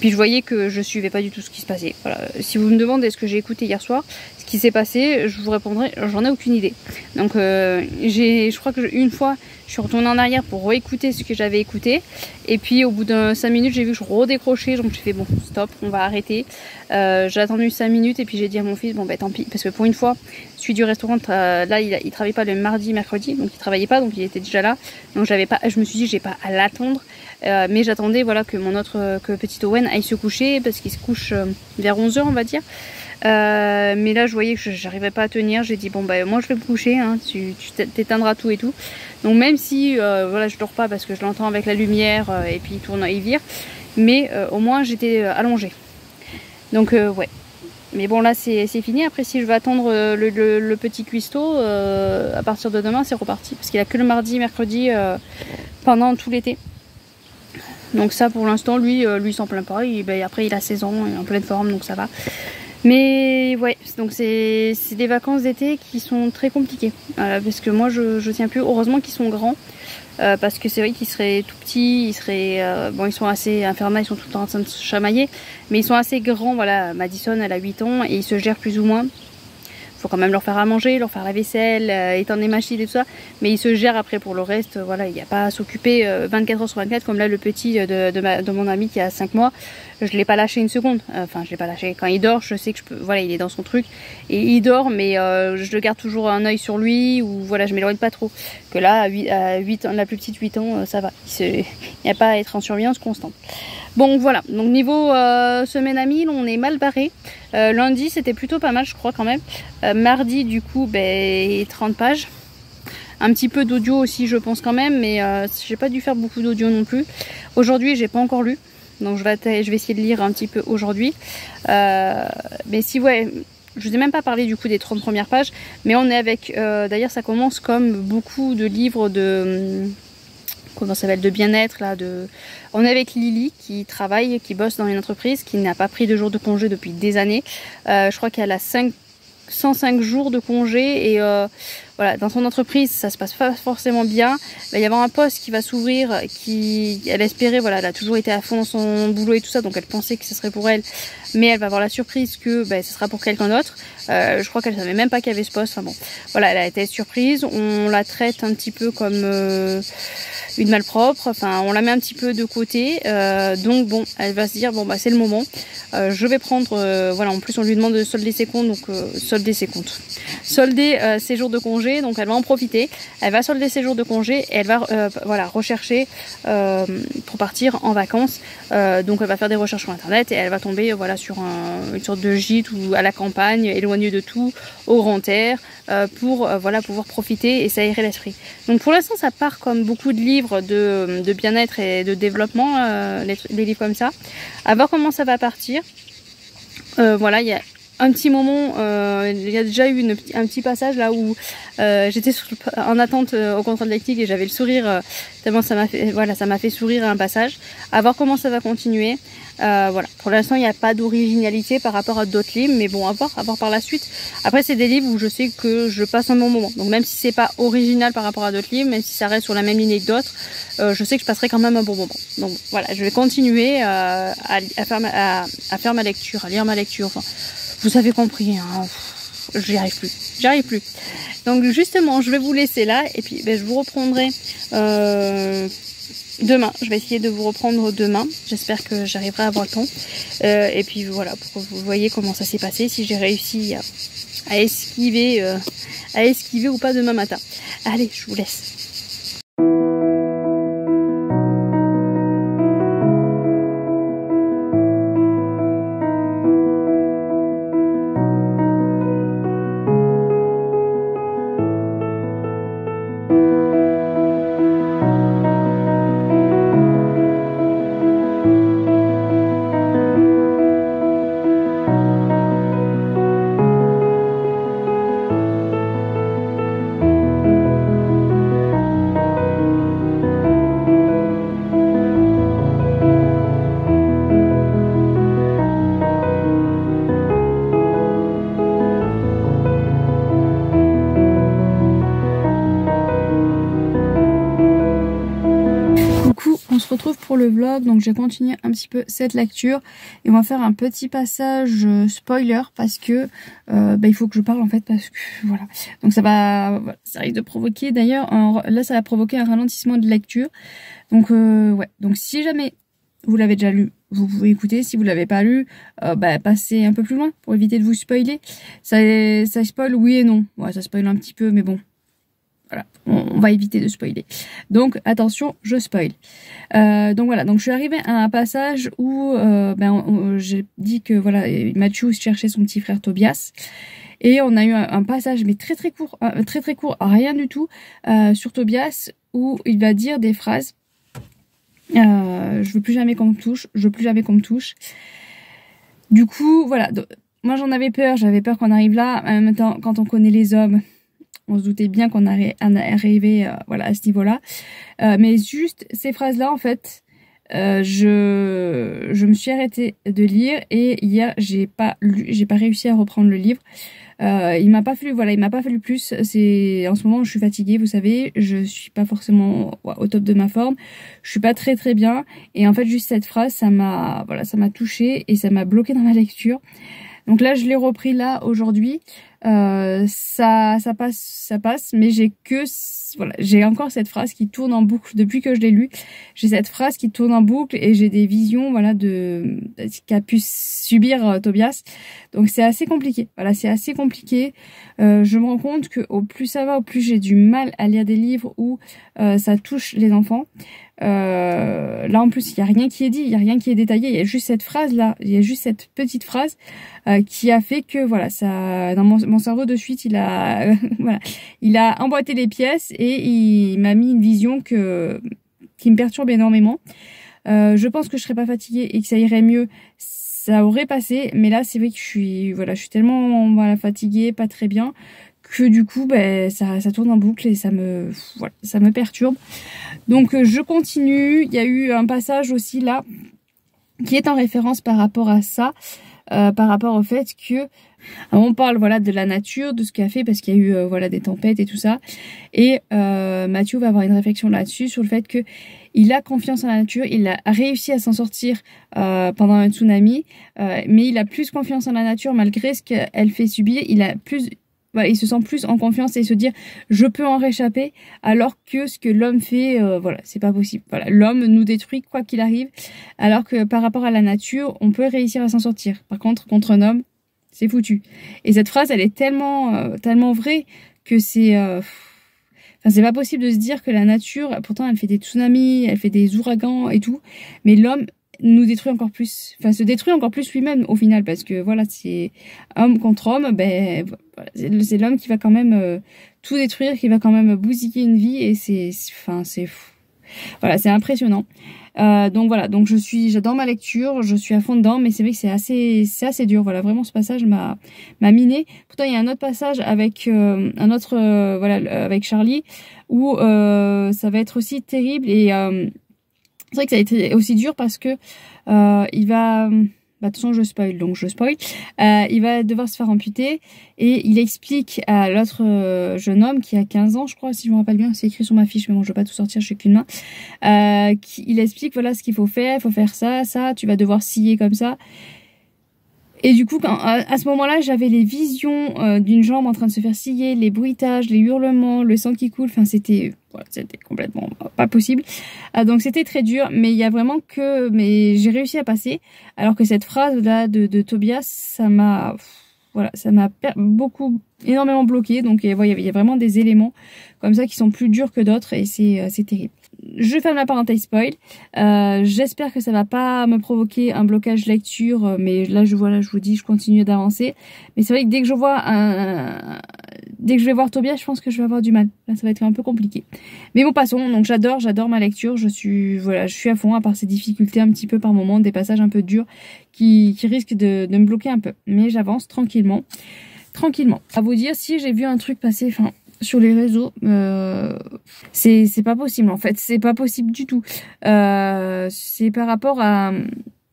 je voyais que je suivais pas du tout ce qui se passait. Voilà. Si vous me demandez ce que j'ai écouté hier soir, ce qui s'est passé, je vous répondrai, j'en ai aucune idée. Donc je crois que une fois je suis retournée en arrière pour réécouter ce que j'avais écouté et puis au bout de 5 minutes j'ai vu que je redécrochais, donc j'ai fait bon stop, on va arrêter. J'ai attendu 5 minutes et puis j'ai dit à mon fils bon bah tant pis, parce que pour une fois celui du restaurant là il travaillait pas le mardi mercredi, donc il travaillait pas, donc il était déjà là, donc je me suis dit j'ai pas à l'attendre, mais j'attendais voilà que mon autre petit Owen aille se coucher parce qu'il se couche vers 11 h on va dire. Mais là je voyais que j'arrivais pas à tenir, j'ai dit bon bah moi je vais me coucher, hein, tu t'éteindras tout et tout. Donc même si voilà je dors pas parce que je l'entends avec la lumière et puis il vire, mais au moins j'étais allongée. Donc ouais, Mais bon, là, c'est fini. Après, si je veux attendre le petit cuistot, à partir de demain, c'est reparti. Parce qu'il a que le mardi, mercredi, pendant tout l'été. Donc ça, pour l'instant, lui il s'en plaint pas. Après, il a 16 ans, il est en pleine forme, donc ça va. Mais ouais, donc c'est des vacances d'été qui sont très compliquées. Parce que moi, je tiens plus. Heureusement qu'ils sont grands. Parce que c'est vrai qu'ils seraient tout petits, bon, ils sont assez infernaux, ils sont tout le temps en train de se chamailler, mais ils sont assez grands. Voilà, Madison elle a 8 ans et ils se gèrent plus ou moins. Faut quand même leur faire à manger, leur faire la vaisselle, étendre les machines et tout ça, mais ils se gèrent après pour le reste. Voilà, il n'y a pas à s'occuper 24 heures sur 24 comme là le petit de mon ami qui a 5 mois. Je l'ai pas lâché une seconde, enfin je l'ai pas lâché. Quand il dort, je sais que je peux, voilà, il est dans son truc et il dort, mais je le garde toujours un œil sur lui, ou voilà, je m'éloigne pas trop. Que là, à 8 ans, la plus petite 8 ans, ça va. Il n'y a pas à être en surveillance constante. Bon voilà, donc niveau semaine à 1000, on est mal barré. Lundi c'était plutôt pas mal je crois quand même. Mardi du coup 30 pages. Un petit peu d'audio aussi je pense quand même, mais j'ai pas dû faire beaucoup d'audio non plus. Aujourd'hui j'ai pas encore lu, donc je vais essayer de lire un petit peu aujourd'hui. Mais si ouais, je vous ai même pas parlé du coup des 30 premières pages, mais on est avec, d'ailleurs ça commence comme beaucoup de livres de... comment ça s'appelle, de bien-être là, on est avec Lily qui travaille, qui bosse dans une entreprise, qui n'a pas pris de jours de congé depuis des années. Je crois qu'elle a 105 jours de congé et voilà, dans son entreprise ça se passe pas forcément bien. Il va y avoir un poste qui va s'ouvrir, elle espérait, voilà, elle a toujours été à fond dans son boulot et tout ça, donc elle pensait que ce serait pour elle, mais elle va avoir la surprise que ce sera pour quelqu'un d'autre. Je crois qu'elle savait même pas qu'il y avait ce poste. Enfin bon, voilà, elle a été surprise. On la traite un petit peu comme une malpropre, enfin on la met un petit peu de côté, donc bon, elle va se dire bon c'est le moment, je vais prendre, voilà, en plus on lui demande de solder ses comptes, donc solder ses jours de congé, donc elle va en profiter, elle va solder ses jours de congé et elle va voilà, rechercher pour partir en vacances. Donc elle va faire des recherches sur internet et elle va tomber voilà, sur une sorte de gîte ou à la campagne, éloignée de tout, au grand air, pour voilà, pouvoir profiter et s'aérer l'esprit. Donc pour l'instant ça part comme beaucoup de livres de bien-être et de développement, les livres comme ça. À voir comment ça va partir. Voilà, il y a un petit moment, il y a déjà eu un petit passage là où j'étais en attente au contrôle lactique et j'avais le sourire, tellement ça m'a fait, voilà, ça m'a fait sourire à un passage. À voir comment ça va continuer. Voilà, pour l'instant il n'y a pas d'originalité par rapport à d'autres livres, mais bon, à voir par la suite. Après c'est des livres où je sais que je passe un bon moment, donc même si c'est pas original par rapport à d'autres livres, même si ça reste sur la même lignée que d'autres, je sais que je passerai quand même un bon moment. Donc voilà, je vais continuer à faire ma lecture, à lire ma lecture, enfin, vous avez compris, hein, j'y arrive plus. Donc justement, je vais vous laisser là et puis je vous reprendrai demain. Je vais essayer de vous reprendre demain. J'espère que j'arriverai à avoir le temps. Et puis voilà, pour que vous voyez comment ça s'est passé, si j'ai réussi à esquiver ou pas demain matin. Allez, je vous laisse. On se retrouve pour le vlog, donc j'ai continué un petit peu cette lecture et on va faire un petit passage spoiler parce que il faut que je parle en fait, parce que voilà, donc ça risque de provoquer, d'ailleurs là ça va provoquer un ralentissement de lecture, donc ouais, donc si jamais vous l'avez déjà lu, vous pouvez écouter. Si vous l'avez pas lu, passez un peu plus loin pour éviter de vous spoiler. Ça spoil oui et non, ouais, ça spoil un petit peu, mais bon, voilà, on va éviter de spoiler. Donc attention, je spoil. Donc voilà, donc je suis arrivée à un passage où j'ai dit que voilà, Matthew cherchait son petit frère Tobias. Et on a eu un passage, mais très court, rien du tout, sur Tobias, où il va dire des phrases. Je veux plus jamais qu'on me touche, Du coup, voilà. moi j'en avais peur, j'avais peur qu'on arrive là. En même temps, quand on connaît les hommes, on se doutait bien qu'on arrivait voilà, à ce niveau-là. Mais juste ces phrases-là, en fait, je me suis arrêtée de lire et hier, j'ai pas réussi à reprendre le livre. Il m'a pas fallu plus. C'est en ce moment je suis fatiguée, vous savez, je suis pas forcément au top de ma forme, je suis pas très bien et en fait juste cette phrase ça m'a touchée et ça m'a bloqué dans ma lecture. Donc là je l'ai repris là aujourd'hui. Ça passe, mais j'ai encore cette phrase qui tourne en boucle depuis que je l'ai lu. J'ai cette phrase qui tourne en boucle et j'ai des visions, voilà, de qu'a pu subir Tobias. Donc c'est assez compliqué. Voilà, c'est assez compliqué. Je me rends compte que au plus ça va, au plus j'ai du mal à lire des livres où ça touche les enfants. Là en plus il y a rien qui est dit, il y a rien qui est détaillé, il y a juste cette phrase là, il y a juste cette petite phrase qui a fait que voilà, ça dans mon cerveau de suite il a voilà, il a emboîté les pièces et il m'a mis une vision qui me perturbe énormément. Je pense que je serais pas fatiguée et que ça irait mieux, ça aurait passé, mais là c'est vrai que je suis tellement fatiguée, pas très bien, que du coup ça tourne en boucle et ça me perturbe. Donc je continue. Il y a eu un passage aussi là qui est en référence par rapport à ça, par rapport au fait que on parle de la nature, de ce qu'il a fait parce qu'il y a eu des tempêtes et tout ça. Et Matthew va avoir une réflexion là-dessus sur le fait que il a confiance en la nature, il a réussi à s'en sortir pendant un tsunami, mais il a plus confiance en la nature malgré ce qu'elle fait subir. Il se sent plus en confiance et se dire je peux en réchapper, alors que ce que l'homme fait, c'est pas possible. Voilà, l'homme nous détruit quoi qu'il arrive, alors que par rapport à la nature, on peut réussir à s'en sortir. Par contre, contre un homme, c'est foutu. Et cette phrase, elle est tellement vraie que c'est pas possible de se dire que la nature, pourtant elle fait des tsunamis, elle fait des ouragans et tout, mais l'homme nous détruit encore plus, se détruit encore plus lui-même au final, parce que voilà, c'est homme contre homme, c'est l'homme qui va quand même tout détruire, qui va quand même bousiller une vie, et c'est voilà, c'est impressionnant. Donc voilà, donc j'adore ma lecture, je suis à fond dedans, mais c'est vrai que c'est assez dur. Voilà, vraiment ce passage m'a miné. Pourtant il y a un autre passage avec avec Charlie où ça va être aussi terrible et c'est vrai que ça a été aussi dur parce que il va... de toute façon, je spoil, donc je spoil. Il va devoir se faire amputer et il explique à l'autre jeune homme qui a 15 ans, je crois, si je me rappelle bien, c'est écrit sur ma fiche, mais bon, je vais pas tout sortir, je suis qu'une main. Il explique, voilà, ce qu'il faut faire ça, tu vas devoir scier comme ça. Et du coup, à ce moment-là, j'avais les visions d'une jambe en train de se faire scier, les bruitages, les hurlements, le sang qui coule. Enfin, c'était complètement pas possible. Donc c'était très dur, mais il y a vraiment mais j'ai réussi à passer. Alors que cette phrase-là de Tobias, ça m'a énormément bloqué. Donc il y a vraiment des éléments comme ça qui sont plus durs que d'autres et c'est terrible. Je ferme la parenthèse spoil. J'espère que ça va pas me provoquer un blocage lecture, mais là je vous dis, je continue d'avancer. Mais c'est vrai que dès que je vais voir Tobias, je pense que je vais avoir du mal. Là, ça va être un peu compliqué. Mais bon, passons. Donc j'adore ma lecture. Je suis à fond, à part ces difficultés un petit peu par moment, des passages un peu durs qui risquent de me bloquer un peu. Mais j'avance tranquillement. À vous dire, si j'ai vu un truc passer, sur les réseaux, c'est pas possible en fait, c'est pas possible du tout. C'est par rapport à,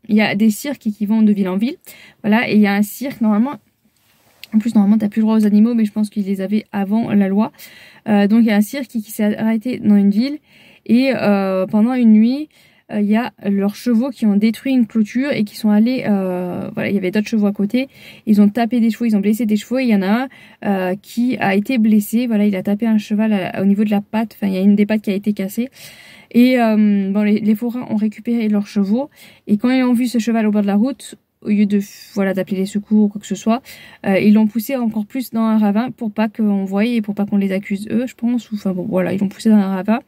il y a des cirques qui vont de ville en ville, voilà, et il y a un cirque normalement t'as plus le droit aux animaux, mais je pense qu'ils les avaient avant la loi. Donc il y a un cirque qui s'est arrêté dans une ville et pendant une nuit, il y a leurs chevaux qui ont détruit une clôture et qui sont allés, il y avait d'autres chevaux à côté, ils ont tapé des chevaux, ils ont blessé des chevaux et il y en a un qui a été blessé, voilà, il a tapé un cheval au niveau de la patte, il y a une des pattes qui a été cassée et les forains ont récupéré leurs chevaux et quand ils ont vu ce cheval au bord de la route, au lieu de d'appeler les secours ou quoi que ce soit, ils l'ont poussé encore plus dans un ravin pour pas qu'on voie et pour pas qu'on les accuse eux, je pense, ils l'ont poussé dans un ravin.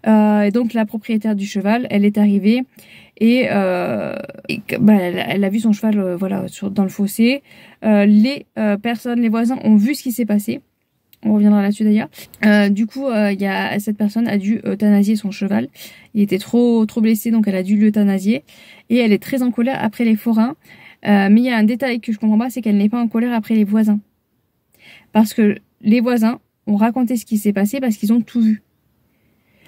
Et donc la propriétaire du cheval, elle est arrivée et elle a vu son cheval dans le fossé. Les voisins ont vu ce qui s'est passé. On reviendra là-dessus d'ailleurs. Du coup, cette personne a dû euthanasier son cheval. Il était trop blessé, donc elle a dû l'euthanasier. Et elle est très en colère après les forains. Mais il y a un détail que je comprends pas, c'est qu'elle n'est pas en colère après les voisins. Parce que les voisins ont raconté ce qui s'est passé parce qu'ils ont tout vu.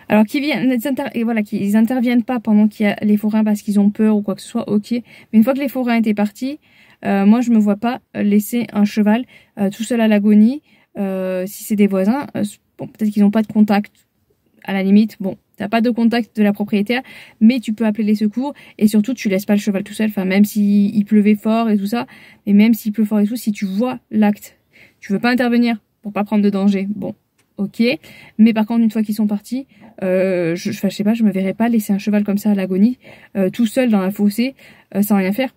Alors qu'ils interviennent pas pendant qu'il y a les forains parce qu'ils ont peur ou quoi que ce soit, ok. Mais une fois que les forains étaient partis, moi je me vois pas laisser un cheval tout seul à l'agonie. Si c'est des voisins, bon, peut-être qu'ils n'ont pas de contact. À la limite, bon, t'as pas de contact de la propriétaire, mais tu peux appeler les secours et surtout tu laisses pas le cheval tout seul. Enfin, même s'il pleuvait fort et tout ça, mais même s'il pleut fort et tout, si tu vois l'acte, tu veux pas intervenir pour pas prendre de danger. Bon, ok. Mais par contre, une fois qu'ils sont partis, je sais pas, je me verrais pas laisser un cheval comme ça à l'agonie, tout seul dans un fossé, sans rien faire.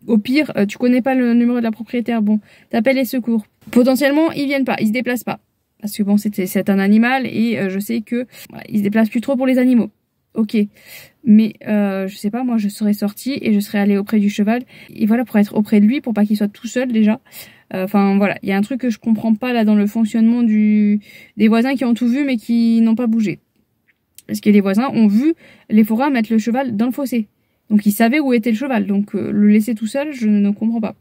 Au pire, tu connais pas le numéro de la propriétaire, bon, t'appelles les secours. Potentiellement, ils viennent pas, ils se déplacent pas. Parce que bon, c'est un animal et je sais que voilà, ils se déplacent plus trop pour les animaux. Ok. Mais je sais pas, moi je serais sortie et je serais allée auprès du cheval. Et voilà, pour être auprès de lui, pour pas qu'il soit tout seul déjà. Enfin voilà, il y a un truc que je comprends pas là dans le fonctionnement des voisins qui ont tout vu mais qui n'ont pas bougé. Parce que les voisins ont vu les forains mettre le cheval dans le fossé. Donc ils savaient où était le cheval. Donc le laisser tout seul, je ne comprends pas.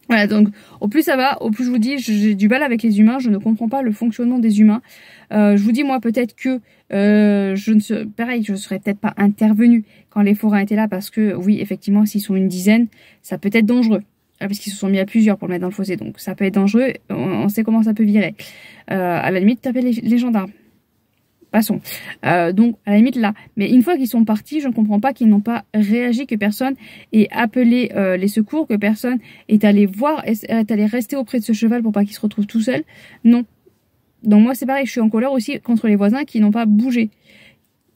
Voilà, donc au plus ça va, au plus je vous dis, j'ai du mal avec les humains, je ne comprends pas le fonctionnement des humains. Je vous dis, moi, peut-être que je serais peut-être pas intervenue quand les forains étaient là, parce que oui, effectivement, s'ils sont une dizaine, ça peut être dangereux. Parce qu'ils se sont mis à plusieurs pour le mettre dans le fossé, donc ça peut être dangereux, on sait comment ça peut virer. À la limite, taper les gendarmes. Passons. Donc, à la limite, là. Mais une fois qu'ils sont partis, je ne comprends pas qu'ils n'ont pas réagi, que personne ait appelé les secours, que personne est allé voir, est allé rester auprès de ce cheval pour pas qu'il se retrouve tout seul. Non. Donc moi, c'est pareil, je suis en colère aussi contre les voisins qui n'ont pas bougé.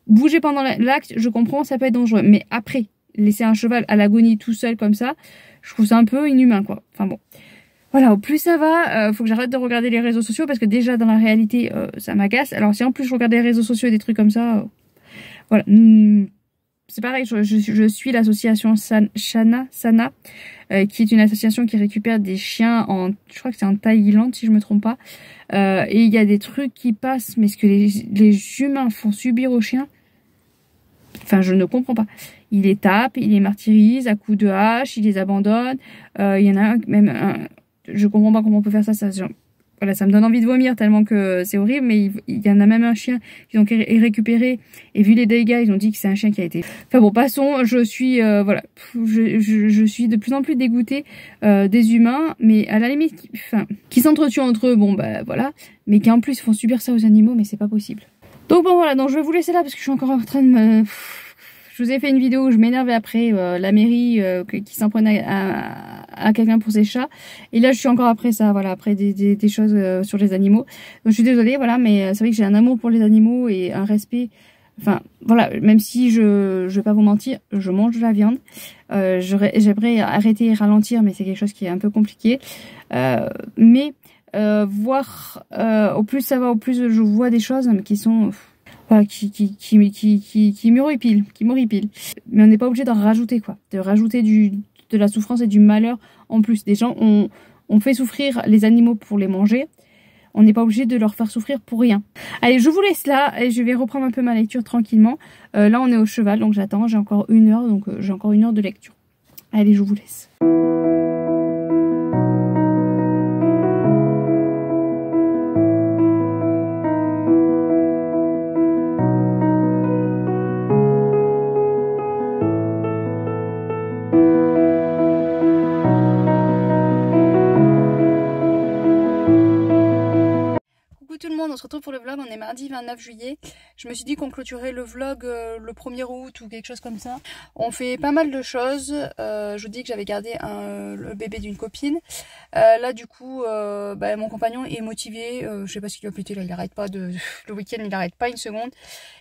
Bouger pendant l'acte, je comprends, ça peut être dangereux. Mais après, laisser un cheval à l'agonie tout seul comme ça, je trouve ça un peu inhumain, quoi. Enfin bon. Voilà, au plus ça va, faut que j'arrête de regarder les réseaux sociaux parce que déjà dans la réalité, ça m'agace. Alors si en plus je regarde les réseaux sociaux et des trucs comme ça, voilà. C'est pareil, je suis l'association Sana, qui est une association qui récupère des chiens je crois que c'est en Thaïlande si je me trompe pas. Et il y a des trucs qui passent, mais ce que les humains font subir aux chiens, enfin je ne comprends pas. Ils les tapent, ils les martyrisent à coups de hache, ils les abandonnent. Il y en a même je comprends pas comment on peut faire ça, voilà, ça me donne envie de vomir tellement que c'est horrible, mais il y en a même un chien qu'ils ont récupéré, et vu les dégâts, ils ont dit que c'est un chien qui a été... Enfin bon, passons, je suis, voilà, je suis de plus en plus dégoûtée des humains, mais à la limite, qui s'entretuent entre eux, bon bah voilà, mais qui en plus font subir ça aux animaux, mais c'est pas possible. Donc bon voilà, donc je vais vous laisser là parce que je suis encore en train de me... Je vous ai fait une vidéo où je m'énervais après la mairie qui s'en prenait à quelqu'un pour ses chats. Et là, je suis encore après ça, voilà, après des choses sur les animaux. Donc, je suis désolée, voilà, mais c'est vrai que j'ai un amour pour les animaux et un respect. Enfin, voilà, même si je vais pas vous mentir, je mange de la viande. J'aimerais arrêter et ralentir, mais c'est quelque chose qui est un peu compliqué. Voir, au plus ça va, au plus je vois des choses qui sont... Voilà, qui m'horripile. Mais on n'est pas obligé d'en rajouter, quoi. De rajouter de la souffrance et du malheur en plus. Des gens, on fait souffrir les animaux pour les manger. On n'est pas obligé de leur faire souffrir pour rien. Allez, je vous laisse là et je vais reprendre un peu ma lecture tranquillement. Là, on est au cheval, donc j'attends. J'ai encore 1 heure, donc j'ai encore 1 heure de lecture. Allez, je vous laisse. Tout le monde, on se retrouve pour le vlog, on est mardi 29 juillet. Je me suis dit qu'on clôturait le vlog le 1er août ou quelque chose comme ça. On fait pas mal de choses. Je vous dis que j'avais gardé le bébé d'une copine. Là du coup, mon compagnon est motivé. Je sais pas ce qu'il a pété là, il arrête pas le week-end, il arrête pas une seconde.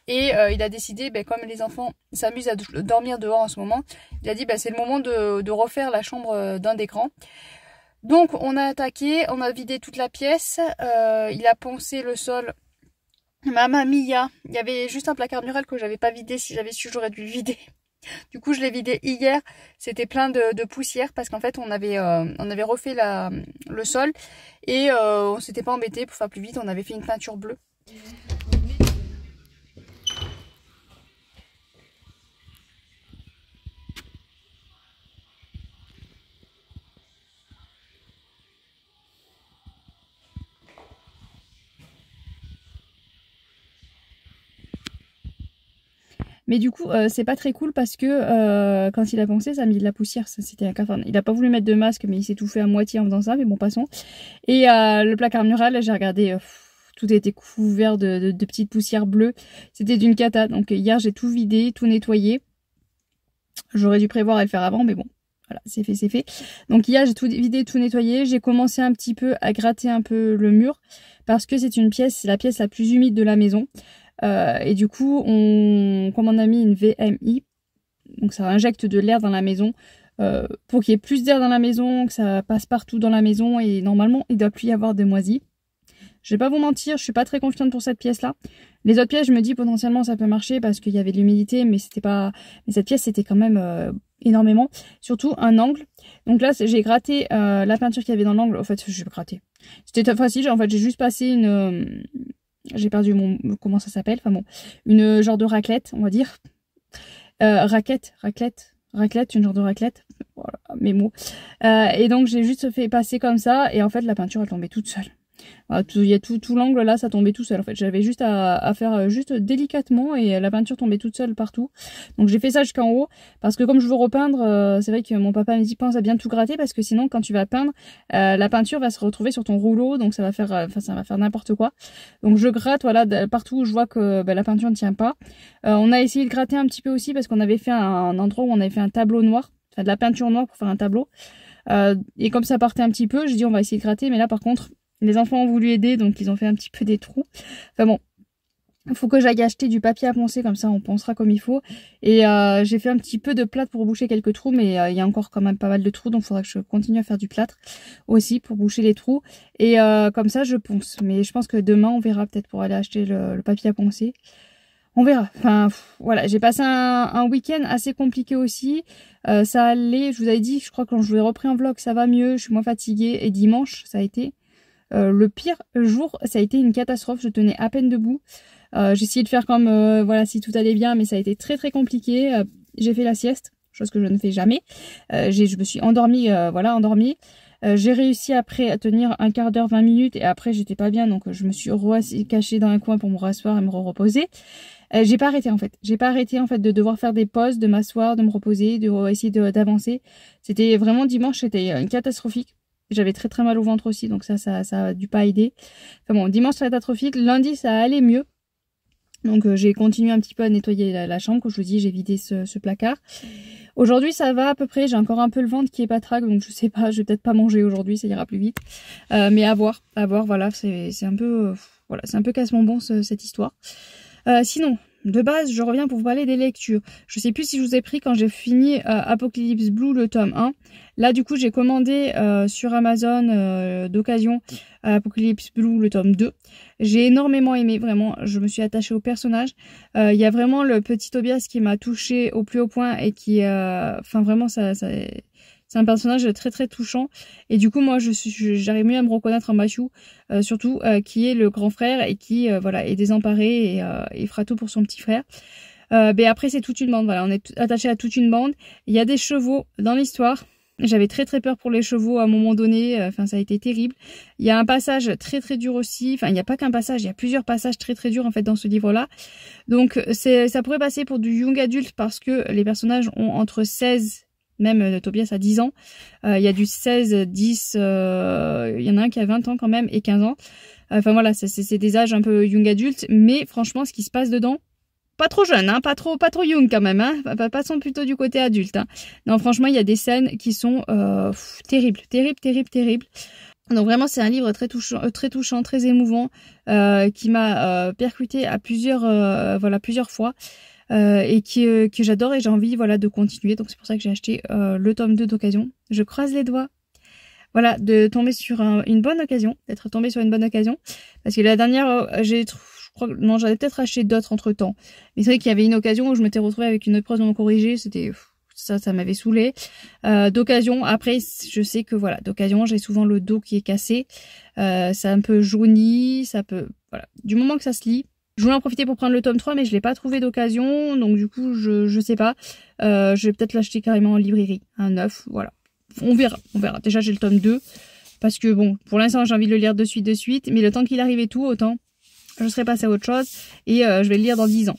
Et il a décidé, comme les enfants s'amusent à dormir dehors en ce moment, il a dit c'est le moment de refaire la chambre d'un des grands. Donc on a attaqué, on a vidé toute la pièce, il a poncé le sol. Mamma mia, il y avait juste un placard mural que j'avais pas vidé, si j'avais su j'aurais dû le vider. Du coup, je l'ai vidé hier. C'était plein de poussière parce qu'en fait, on avait refait le sol et on s'était pas embêté pour faire plus vite. On avait fait une peinture bleue. Mais du coup, c'est pas très cool parce que quand il a pensé, ça a mis de la poussière. C'était un cafard. Il a pas voulu mettre de masque, mais il s'est tout fait à moitié en faisant ça. Mais bon, passons. Et le placard mural, j'ai regardé, tout était couvert de petites poussières bleues. C'était d'une cata. Donc hier, j'ai tout vidé, tout nettoyé. J'aurais dû prévoir à le faire avant, mais bon. Voilà, c'est fait, c'est fait. Donc hier, j'ai tout vidé, tout nettoyé. J'ai commencé un petit peu à gratter un peu le mur parce que c'est la pièce la plus humide de la maison. Et du coup, comme on a mis une VMI, donc ça injecte de l'air dans la maison, pour qu'il y ait plus d'air dans la maison, que ça passe partout dans la maison, et normalement, il ne doit plus y avoir de moisis. Je vais pas vous mentir, je suis pas très confiante pour cette pièce-là. Les autres pièces, je me dis potentiellement ça peut marcher parce qu'il y avait de l'humidité, mais c'était pas. Mais cette pièce, c'était quand même énormément. Surtout un angle. Donc là, j'ai gratté la peinture qu'il y avait dans l'angle. En fait, j'ai gratté. C'était facile. En fait, j'ai juste passé une. J'ai perdu mon... Comment ça s'appelle? Enfin bon, une genre de raclette, on va dire. Raclette, une genre de raclette. Voilà, mes mots. Et donc, j'ai juste fait passer comme ça. Et en fait, la peinture, elle tombait toute seule. Il y a tout l'angle là, ça tombait tout seul. En fait, j'avais juste à faire juste délicatement et la peinture tombait toute seule partout. Donc j'ai fait ça jusqu'en haut parce que comme je veux repeindre, c'est vrai que mon papa me dit pense à bien tout gratter parce que sinon quand tu vas peindre, la peinture va se retrouver sur ton rouleau, donc ça va faire, n'importe quoi. Donc je gratte voilà partout où je vois que la peinture ne tient pas. On a essayé de gratter un petit peu aussi parce qu'on avait fait un endroit où on avait fait un tableau noir, enfin de la peinture noire pour faire un tableau. Et comme ça partait un petit peu, j'ai dit on va essayer de gratter, mais là par contre les enfants ont voulu aider, donc ils ont fait un petit peu des trous. Enfin bon, il faut que j'aille acheter du papier à poncer, comme ça on poncera comme il faut. Et j'ai fait un petit peu de plâtre pour boucher quelques trous, mais il y a encore quand même pas mal de trous, donc il faudra que je continue à faire du plâtre aussi pour boucher les trous. Et comme ça je ponce. Mais je pense que demain on verra peut-être pour aller acheter le papier à poncer. On verra. Enfin, voilà, j'ai passé un week-end assez compliqué aussi. Ça allait, je vous avais dit, je crois que quand je vous ai repris un vlog, ça va mieux, je suis moins fatiguée. Et dimanche, ça a été... le pire jour, ça a été une catastrophe. Je tenais à peine debout. J'ai essayé de faire comme voilà si tout allait bien, mais ça a été très très compliqué. J'ai fait la sieste, chose que je ne fais jamais. Je me suis endormie, endormie. J'ai réussi après à tenir un quart d'heure, 20 minutes et après j'étais pas bien, donc je me suis cachée dans un coin pour me rasseoir et me reposer. J'ai pas arrêté en fait. J'ai pas arrêté en fait de devoir faire des pauses, de m'asseoir, de me reposer, de essayer d'avancer. C'était vraiment dimanche, c'était catastrophique. J'avais très très mal au ventre aussi, donc ça a dû pas aider. Enfin bon, dimanche catastrophique, lundi ça allait mieux. Donc j'ai continué un petit peu à nettoyer la chambre, comme je vous dis, j'ai vidé ce placard. Aujourd'hui ça va à peu près, j'ai encore un peu le ventre qui est patraque, donc je sais pas, je vais peut-être pas manger aujourd'hui, ça ira plus vite. Mais à voir, voilà, c'est un peu, voilà, c'est un peu casse-bonbon cette histoire. Sinon, de base, je reviens pour vous parler des lectures. Je sais plus si je vous ai pris quand j'ai fini Apocalypse Blue, le tome 1. Là, du coup, j'ai commandé sur Amazon d'occasion Apocalypse Blue, le tome 2. J'ai énormément aimé, vraiment. Je me suis attachée au personnage. Il y a vraiment le petit Tobias qui m'a touchée au plus haut point et qui... Enfin, vraiment, c'est un personnage très très touchant et du coup moi j'arrive mieux à me reconnaître en Matthew, surtout qui est le grand frère et qui voilà est désemparé et fera tout pour son petit frère. Mais après c'est toute une bande, voilà, on est attaché à toute une bande. Il y a des chevaux dans l'histoire. J'avais très très peur pour les chevaux à un moment donné, enfin ça a été terrible. Il y a un passage très très dur aussi, enfin il n'y a pas qu'un passage, il y a plusieurs passages très très durs en fait dans ce livre-là. Donc ça pourrait passer pour du young adulte parce que les personnages ont entre 16 même Tobias a 10 ans. Il y a du 16, 10, il y en a un qui a 20 ans quand même et 15 ans. Enfin voilà, c'est des âges un peu young adultes, mais franchement ce qui se passe dedans, pas trop jeune, hein, pas trop young quand même, hein, passons plutôt du côté adulte. Hein. Non franchement il y a des scènes qui sont terribles. Donc vraiment c'est un livre très touchant, très émouvant, qui m'a percuté à plusieurs fois. Et que j'adore et j'ai envie voilà de continuer, donc c'est pour ça que j'ai acheté le tome 2 d'occasion. Je croise les doigts voilà de tomber sur une bonne occasion, d'être tombée sur une bonne occasion, parce que la dernière je je crois que non, j'en ai peut-être acheté d'autres entre temps. Mais c'est vrai qu'il y avait une occasion où je m'étais retrouvée avec une autre presse non corrigée, c'était ça m'avait saoulé. D'occasion, après je sais que voilà, d'occasion j'ai souvent le dos qui est cassé, c'est un peu jauni, ça peut, voilà, du moment que ça se lit. Je voulais en profiter pour prendre le tome 3 mais je l'ai pas trouvé d'occasion, donc du coup je sais pas, je vais peut-être l'acheter carrément en librairie, un neuf, voilà. On verra. Déjà j'ai le tome 2, parce que bon, pour l'instant j'ai envie de le lire de suite, mais le temps qu'il arrive et tout, autant je serai passée à autre chose, et je vais le lire dans 10 ans.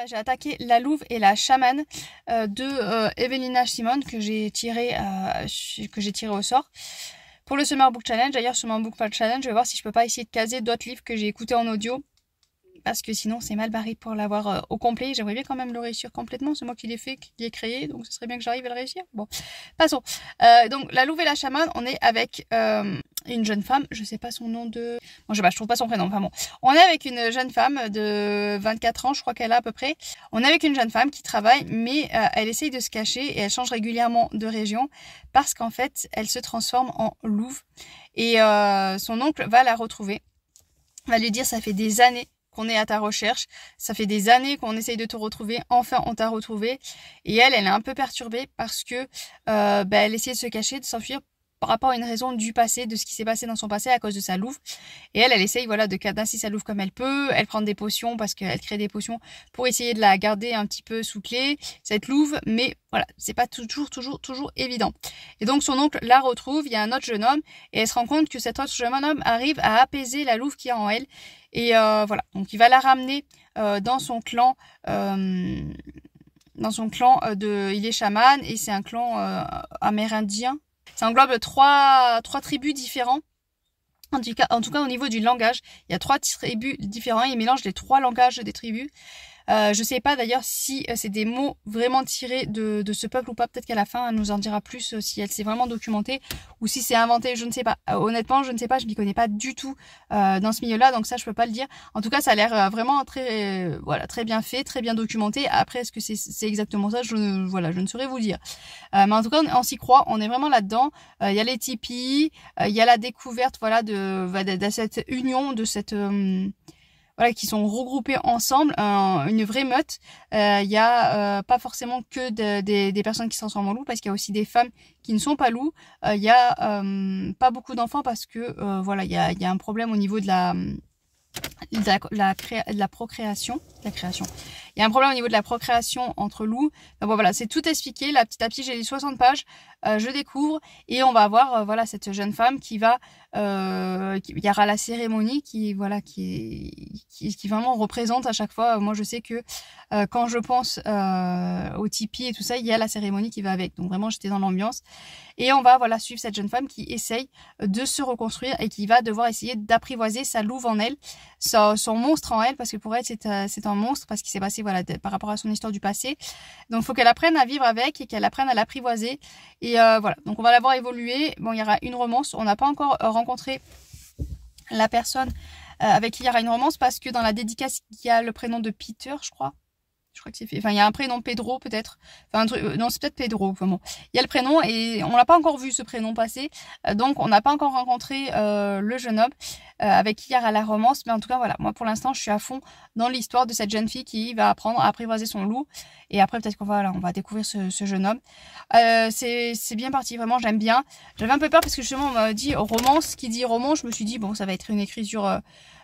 J'ai attaqué La Louve et la Chamane de Evelina Simon que j'ai tiré au sort pour le Summer Book Challenge. D'ailleurs, Summer Book Challenge, je vais voir si je peux pas essayer de caser d'autres livres que j'ai écoutés en audio, parce que sinon c'est mal barré pour l'avoir au complet. J'aimerais bien quand même le réussir complètement, c'est moi qui l'ai fait, qui l'ai créé, donc ce serait bien que j'arrive à le réussir. Bon, passons. Donc La Louve et la Chamane, on est avec une jeune femme, je sais pas son nom de... Bon, je sais pas, je trouve pas son prénom, enfin bon. On est avec une jeune femme de 24 ans, je crois qu'elle a à peu près. On est avec une jeune femme qui travaille, mais elle essaye de se cacher et elle change régulièrement de région parce qu'en fait, elle se transforme en louve. Et son oncle va la retrouver, va lui dire ça fait des années qu'on est à ta recherche, ça fait des années qu'on essaye de te retrouver, enfin on t'a retrouvé. Et elle est un peu perturbée parce que elle essayait de se cacher, de s'enfuir par rapport à une raison du passé, de ce qui s'est passé dans son passé à cause de sa louve. Et elle essaye voilà de cadenasser sa louve comme elle peut. Elle prend des potions parce qu'elle crée des potions pour essayer de la garder un petit peu sous clé, cette louve. Mais voilà, c'est pas toujours évident. Et donc son oncle la retrouve, il y a un autre jeune homme et elle se rend compte que cet autre jeune homme arrive à apaiser la louve qui est en elle. Et voilà, donc il va la ramener dans son clan. Il est chaman et c'est un clan amérindien. Ça englobe trois tribus différents. En tout cas, au niveau du langage, il y a 3 tribus différents. Il mélange les 3 langages des tribus. Je sais pas d'ailleurs si c'est des mots vraiment tirés de ce peuple ou pas. Peut-être qu'à la fin, elle nous en dira plus si elle s'est vraiment documentée ou si c'est inventé. Je ne sais pas. Honnêtement, je ne sais pas. Je m'y connais pas du tout dans ce milieu-là, donc ça, je peux pas le dire. En tout cas, ça a l'air vraiment très bien fait, très bien documenté. Après, est-ce que c'est exactement ça? Je ne saurais vous dire. Mais en tout cas, on s'y croit. On est vraiment là-dedans. Il y a les tipis, il y a la découverte, de cette union, de cette qui sont regroupés ensemble, une vraie meute. Il y a pas forcément que des personnes qui se transforment en loup, parce qu'il y a aussi des femmes qui ne sont pas loups. Il y a pas beaucoup d'enfants parce que il y a un problème au niveau de la procréation. Il y a un problème au niveau de la procréation entre loups. Bon, voilà, c'est tout expliqué. Là, petit à petit, j'ai les 60 pages. Je découvre et on va avoir cette jeune femme qui va... il y aura la cérémonie qui vraiment représente à chaque fois. Moi, je sais que quand je pense au tipi et tout ça, il y a la cérémonie qui va avec. Donc vraiment, j'étais dans l'ambiance. Et on va suivre cette jeune femme qui essaye de se reconstruire et qui va devoir essayer d'apprivoiser sa louve en elle, son monstre en elle, parce que pour elle, c'est un monstre parce qu'il s'est passé par rapport à son histoire du passé. Donc il faut qu'elle apprenne à vivre avec et qu'elle apprenne à l'apprivoiser. Et donc on va la voir évoluer. Bon, il y aura une romance. On n'a pas encore rencontré la personne avec qui il y aura une romance, parce que dans la dédicace, il y a le prénom de Peter, je crois. Je crois que c'est fait. Enfin, il y a un prénom Pedro, peut-être. Enfin, un truc. Non, c'est peut-être Pedro. Enfin bon. Il y a le prénom et on l'a pas encore vu ce prénom passer. Donc, on n'a pas encore rencontré le jeune homme avec qui il y aura la romance. Mais en tout cas, voilà. Moi, pour l'instant, je suis à fond dans l'histoire de cette jeune fille qui va apprendre à apprivoiser son loup. Et après, peut-être qu'on va découvrir ce jeune homme. C'est bien parti. Vraiment, j'aime bien. J'avais un peu peur parce que justement, on m'a dit romance. Qui dit roman, je me suis dit, bon, ça va être une écriture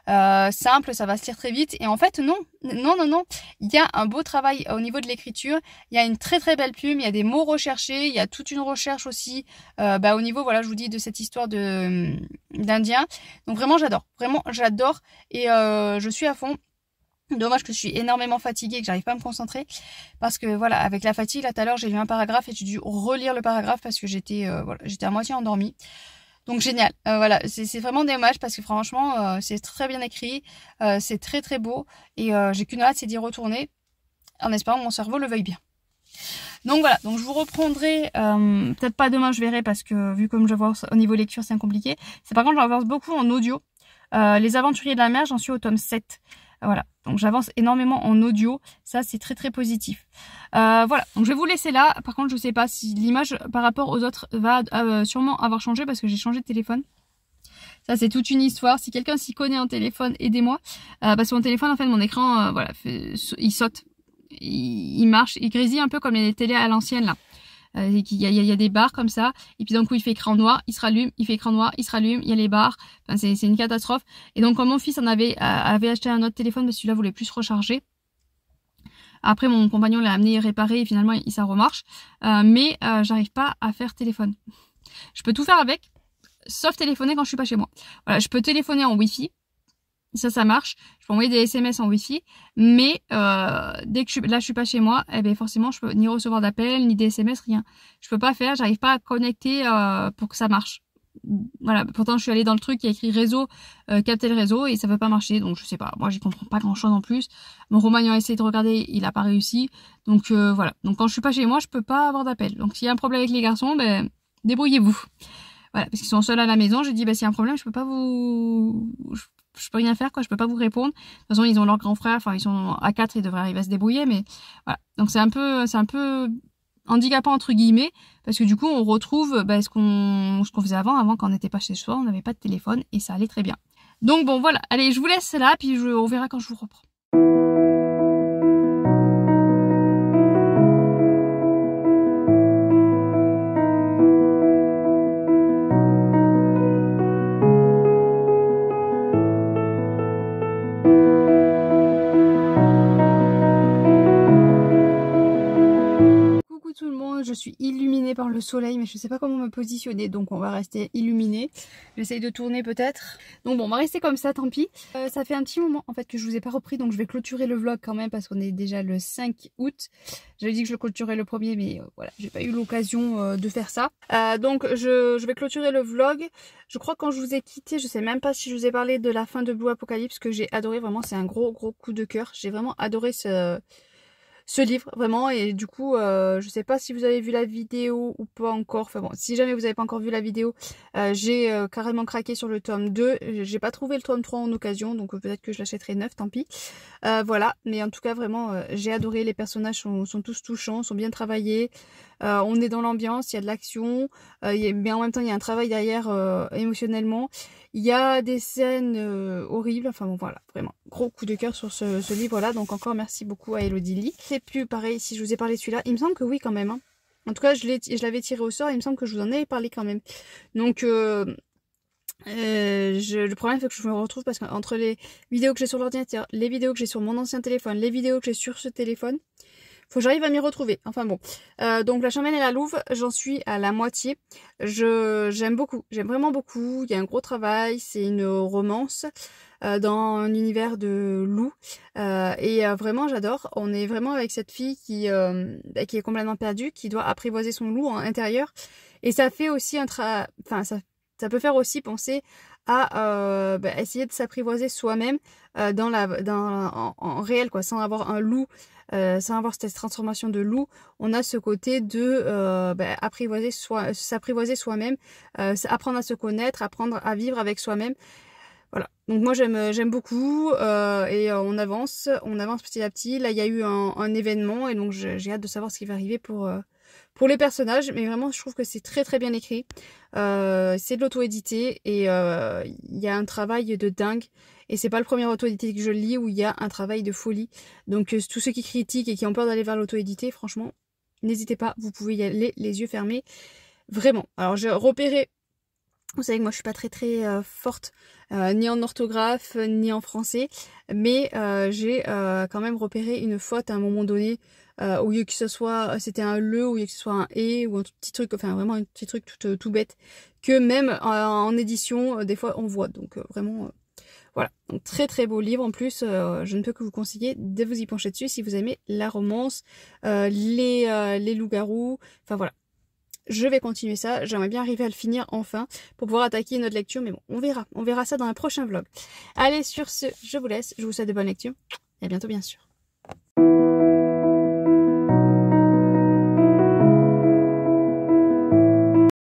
simple, ça va se lire très vite. Et en fait, non. Il y a un beau travail au niveau de l'écriture. Il y a une très très belle plume. Il y a des mots recherchés. Il y a toute une recherche aussi au niveau, voilà, je vous dis, de cette histoire d'Indien. Donc vraiment, j'adore. Vraiment, j'adore. Et je suis à fond. Dommage que je suis énormément fatiguée et que j'arrive pas à me concentrer parce que voilà, avec la fatigue, là tout à l'heure j'ai lu un paragraphe et j'ai dû relire le paragraphe parce que j'étais à moitié endormie. Donc génial, voilà, c'est vraiment dommage parce que franchement c'est très bien écrit, c'est très très beau et j'ai qu'une hâte, c'est d'y retourner en espérant que mon cerveau le veuille bien. Donc voilà, donc je vous reprendrai, peut-être pas demain, je verrai parce que vu comme j'avance au niveau lecture c'est compliqué. C'est par contre j'avance beaucoup en audio. Les Aventuriers de la mer, j'en suis au tome 7. Voilà, donc j'avance énormément en audio, ça c'est très très positif. Voilà, donc je vais vous laisser là. Par contre je sais pas si l'image par rapport aux autres va sûrement avoir changé parce que j'ai changé de téléphone. Ça c'est toute une histoire, si quelqu'un s'y connaît en téléphone, aidez-moi. Parce que mon téléphone en fait, mon écran, voilà, il saute, il marche, il grésille un peu comme les télés à l'ancienne là. Il y a des barres comme ça, et puis d'un coup il fait écran noir, il se rallume, il fait écran noir, il se rallume, il y a les barres, enfin, c'est une catastrophe. Et donc quand mon fils avait acheté un autre téléphone, parce que celui-là voulait plus se recharger, après mon compagnon l'a amené réparer et finalement ça remarche, mais j'arrive pas à faire téléphone. Je peux tout faire avec, sauf téléphoner quand je suis pas chez moi. Voilà, je peux téléphoner en wifi, ça marche, je peux envoyer des SMS en wifi, mais dès que je suis pas chez moi, eh bien forcément je peux ni recevoir d'appels, ni des SMS, rien. Je peux pas faire, j'arrive pas à connecter pour que ça marche. Voilà, pourtant je suis allée dans le truc qui a écrit réseau, capter le réseau, et ça veut pas marcher, donc je sais pas, moi j'y comprends pas grand chose en plus. Mon Romagnon a essayé de regarder, il a pas réussi, donc voilà. Donc quand je suis pas chez moi, je peux pas avoir d'appel. Donc s'il y a un problème avec les garçons, ben débrouillez-vous. Voilà, parce qu'ils sont seuls à la maison, j'ai dit bah s'il y a un problème, je peux pas je peux rien faire, quoi, je peux pas vous répondre. De toute façon, ils ont leur grand frère, enfin ils sont à 4, ils devraient arriver à se débrouiller, mais voilà. Donc c'est un peu handicapant entre guillemets, parce que du coup on retrouve ce qu'on faisait avant quand on n'était pas chez soi, on n'avait pas de téléphone et ça allait très bien. Donc bon voilà, allez, je vous laisse là, puis on verra quand je vous reprends. Tout le monde, je suis illuminée par le soleil mais je sais pas comment me positionner, donc on va rester illuminée. J'essaye de tourner peut-être. Donc bon, on va rester comme ça, tant pis. Ça fait un petit moment en fait que je vous ai pas repris, donc je vais clôturer le vlog quand même parce qu'on est déjà le 5 août. J'avais dit que je le clôturerais le 1er, mais voilà, j'ai pas eu l'occasion de faire ça. Donc je vais clôturer le vlog. Je crois que quand je vous ai quitté, je sais même pas si je vous ai parlé de la fin de Blue Apocalypse que j'ai adoré, vraiment c'est un gros coup de cœur. J'ai vraiment adoré ce livre vraiment, et du coup je sais pas si vous avez vu la vidéo ou pas encore. Enfin bon, si jamais vous avez pas encore vu la vidéo, j'ai carrément craqué sur le tome 2. J'ai pas trouvé le tome 3 en occasion, donc peut-être que je l'achèterai neuf, tant pis. Voilà, mais en tout cas vraiment j'ai adoré. Les personnages sont tous touchants, sont bien travaillés. On est dans l'ambiance, il y a de l'action, mais en même temps il y a un travail derrière émotionnellement. Il y a des scènes horribles, enfin bon voilà, vraiment gros coup de cœur sur ce livre là. Donc encore merci beaucoup à Elodie Lee. C'est plus pareil si je vous ai parlé de celui-là, il me semble que oui quand même, hein. En tout cas je l'avais tiré au sort, il me semble que je vous en avais parlé quand même. Donc le problème c'est que je me retrouve parce qu'entre les vidéos que j'ai sur l'ordinateur, les vidéos que j'ai sur mon ancien téléphone, les vidéos que j'ai sur ce téléphone, faut que j'arrive à m'y retrouver. Enfin bon. Donc la Chamane et la Louve, j'en suis à la moitié. J'aime beaucoup. J'aime vraiment beaucoup. Il y a un gros travail. C'est une romance dans un univers de loup. Et vraiment j'adore. On est vraiment avec cette fille qui est complètement perdue, qui doit apprivoiser son loup en intérieur. Et ça fait aussi ça peut faire aussi penser à essayer de s'apprivoiser soi-même en réel, quoi, sans avoir un loup, sans avoir cette transformation de loup. On a ce côté de s'apprivoiser soi-même, apprendre à se connaître, apprendre à vivre avec soi-même. Voilà, donc moi j'aime beaucoup et on avance petit à petit. Là il y a eu un événement et donc j'ai hâte de savoir ce qui va arriver pour les personnages, mais vraiment je trouve que c'est très très bien écrit. C'est de l'auto-édité et il y a un travail de dingue. Et c'est pas le premier auto-édité que je lis où il y a un travail de folie. Donc tous ceux qui critiquent et qui ont peur d'aller vers l'auto-édité, franchement, n'hésitez pas, vous pouvez y aller les yeux fermés. Vraiment. Alors j'ai repéré Vous savez que moi je suis pas très forte ni en orthographe ni en français, mais j'ai quand même repéré une faute à un moment donné, au lieu que ce soit c'était un le, au lieu que ce soit un et ou un tout petit truc, enfin vraiment un petit truc tout bête, que même en édition des fois on voit. Donc vraiment voilà, donc très beau livre en plus, je ne peux que vous conseiller de vous y pencher dessus si vous aimez la romance, les loups-garous, enfin voilà. Je vais continuer ça, j'aimerais bien arriver à le finir enfin pour pouvoir attaquer une autre lecture, mais bon, on verra ça dans un prochain vlog. Allez, sur ce, je vous laisse, je vous souhaite de bonnes lectures et à bientôt bien sûr.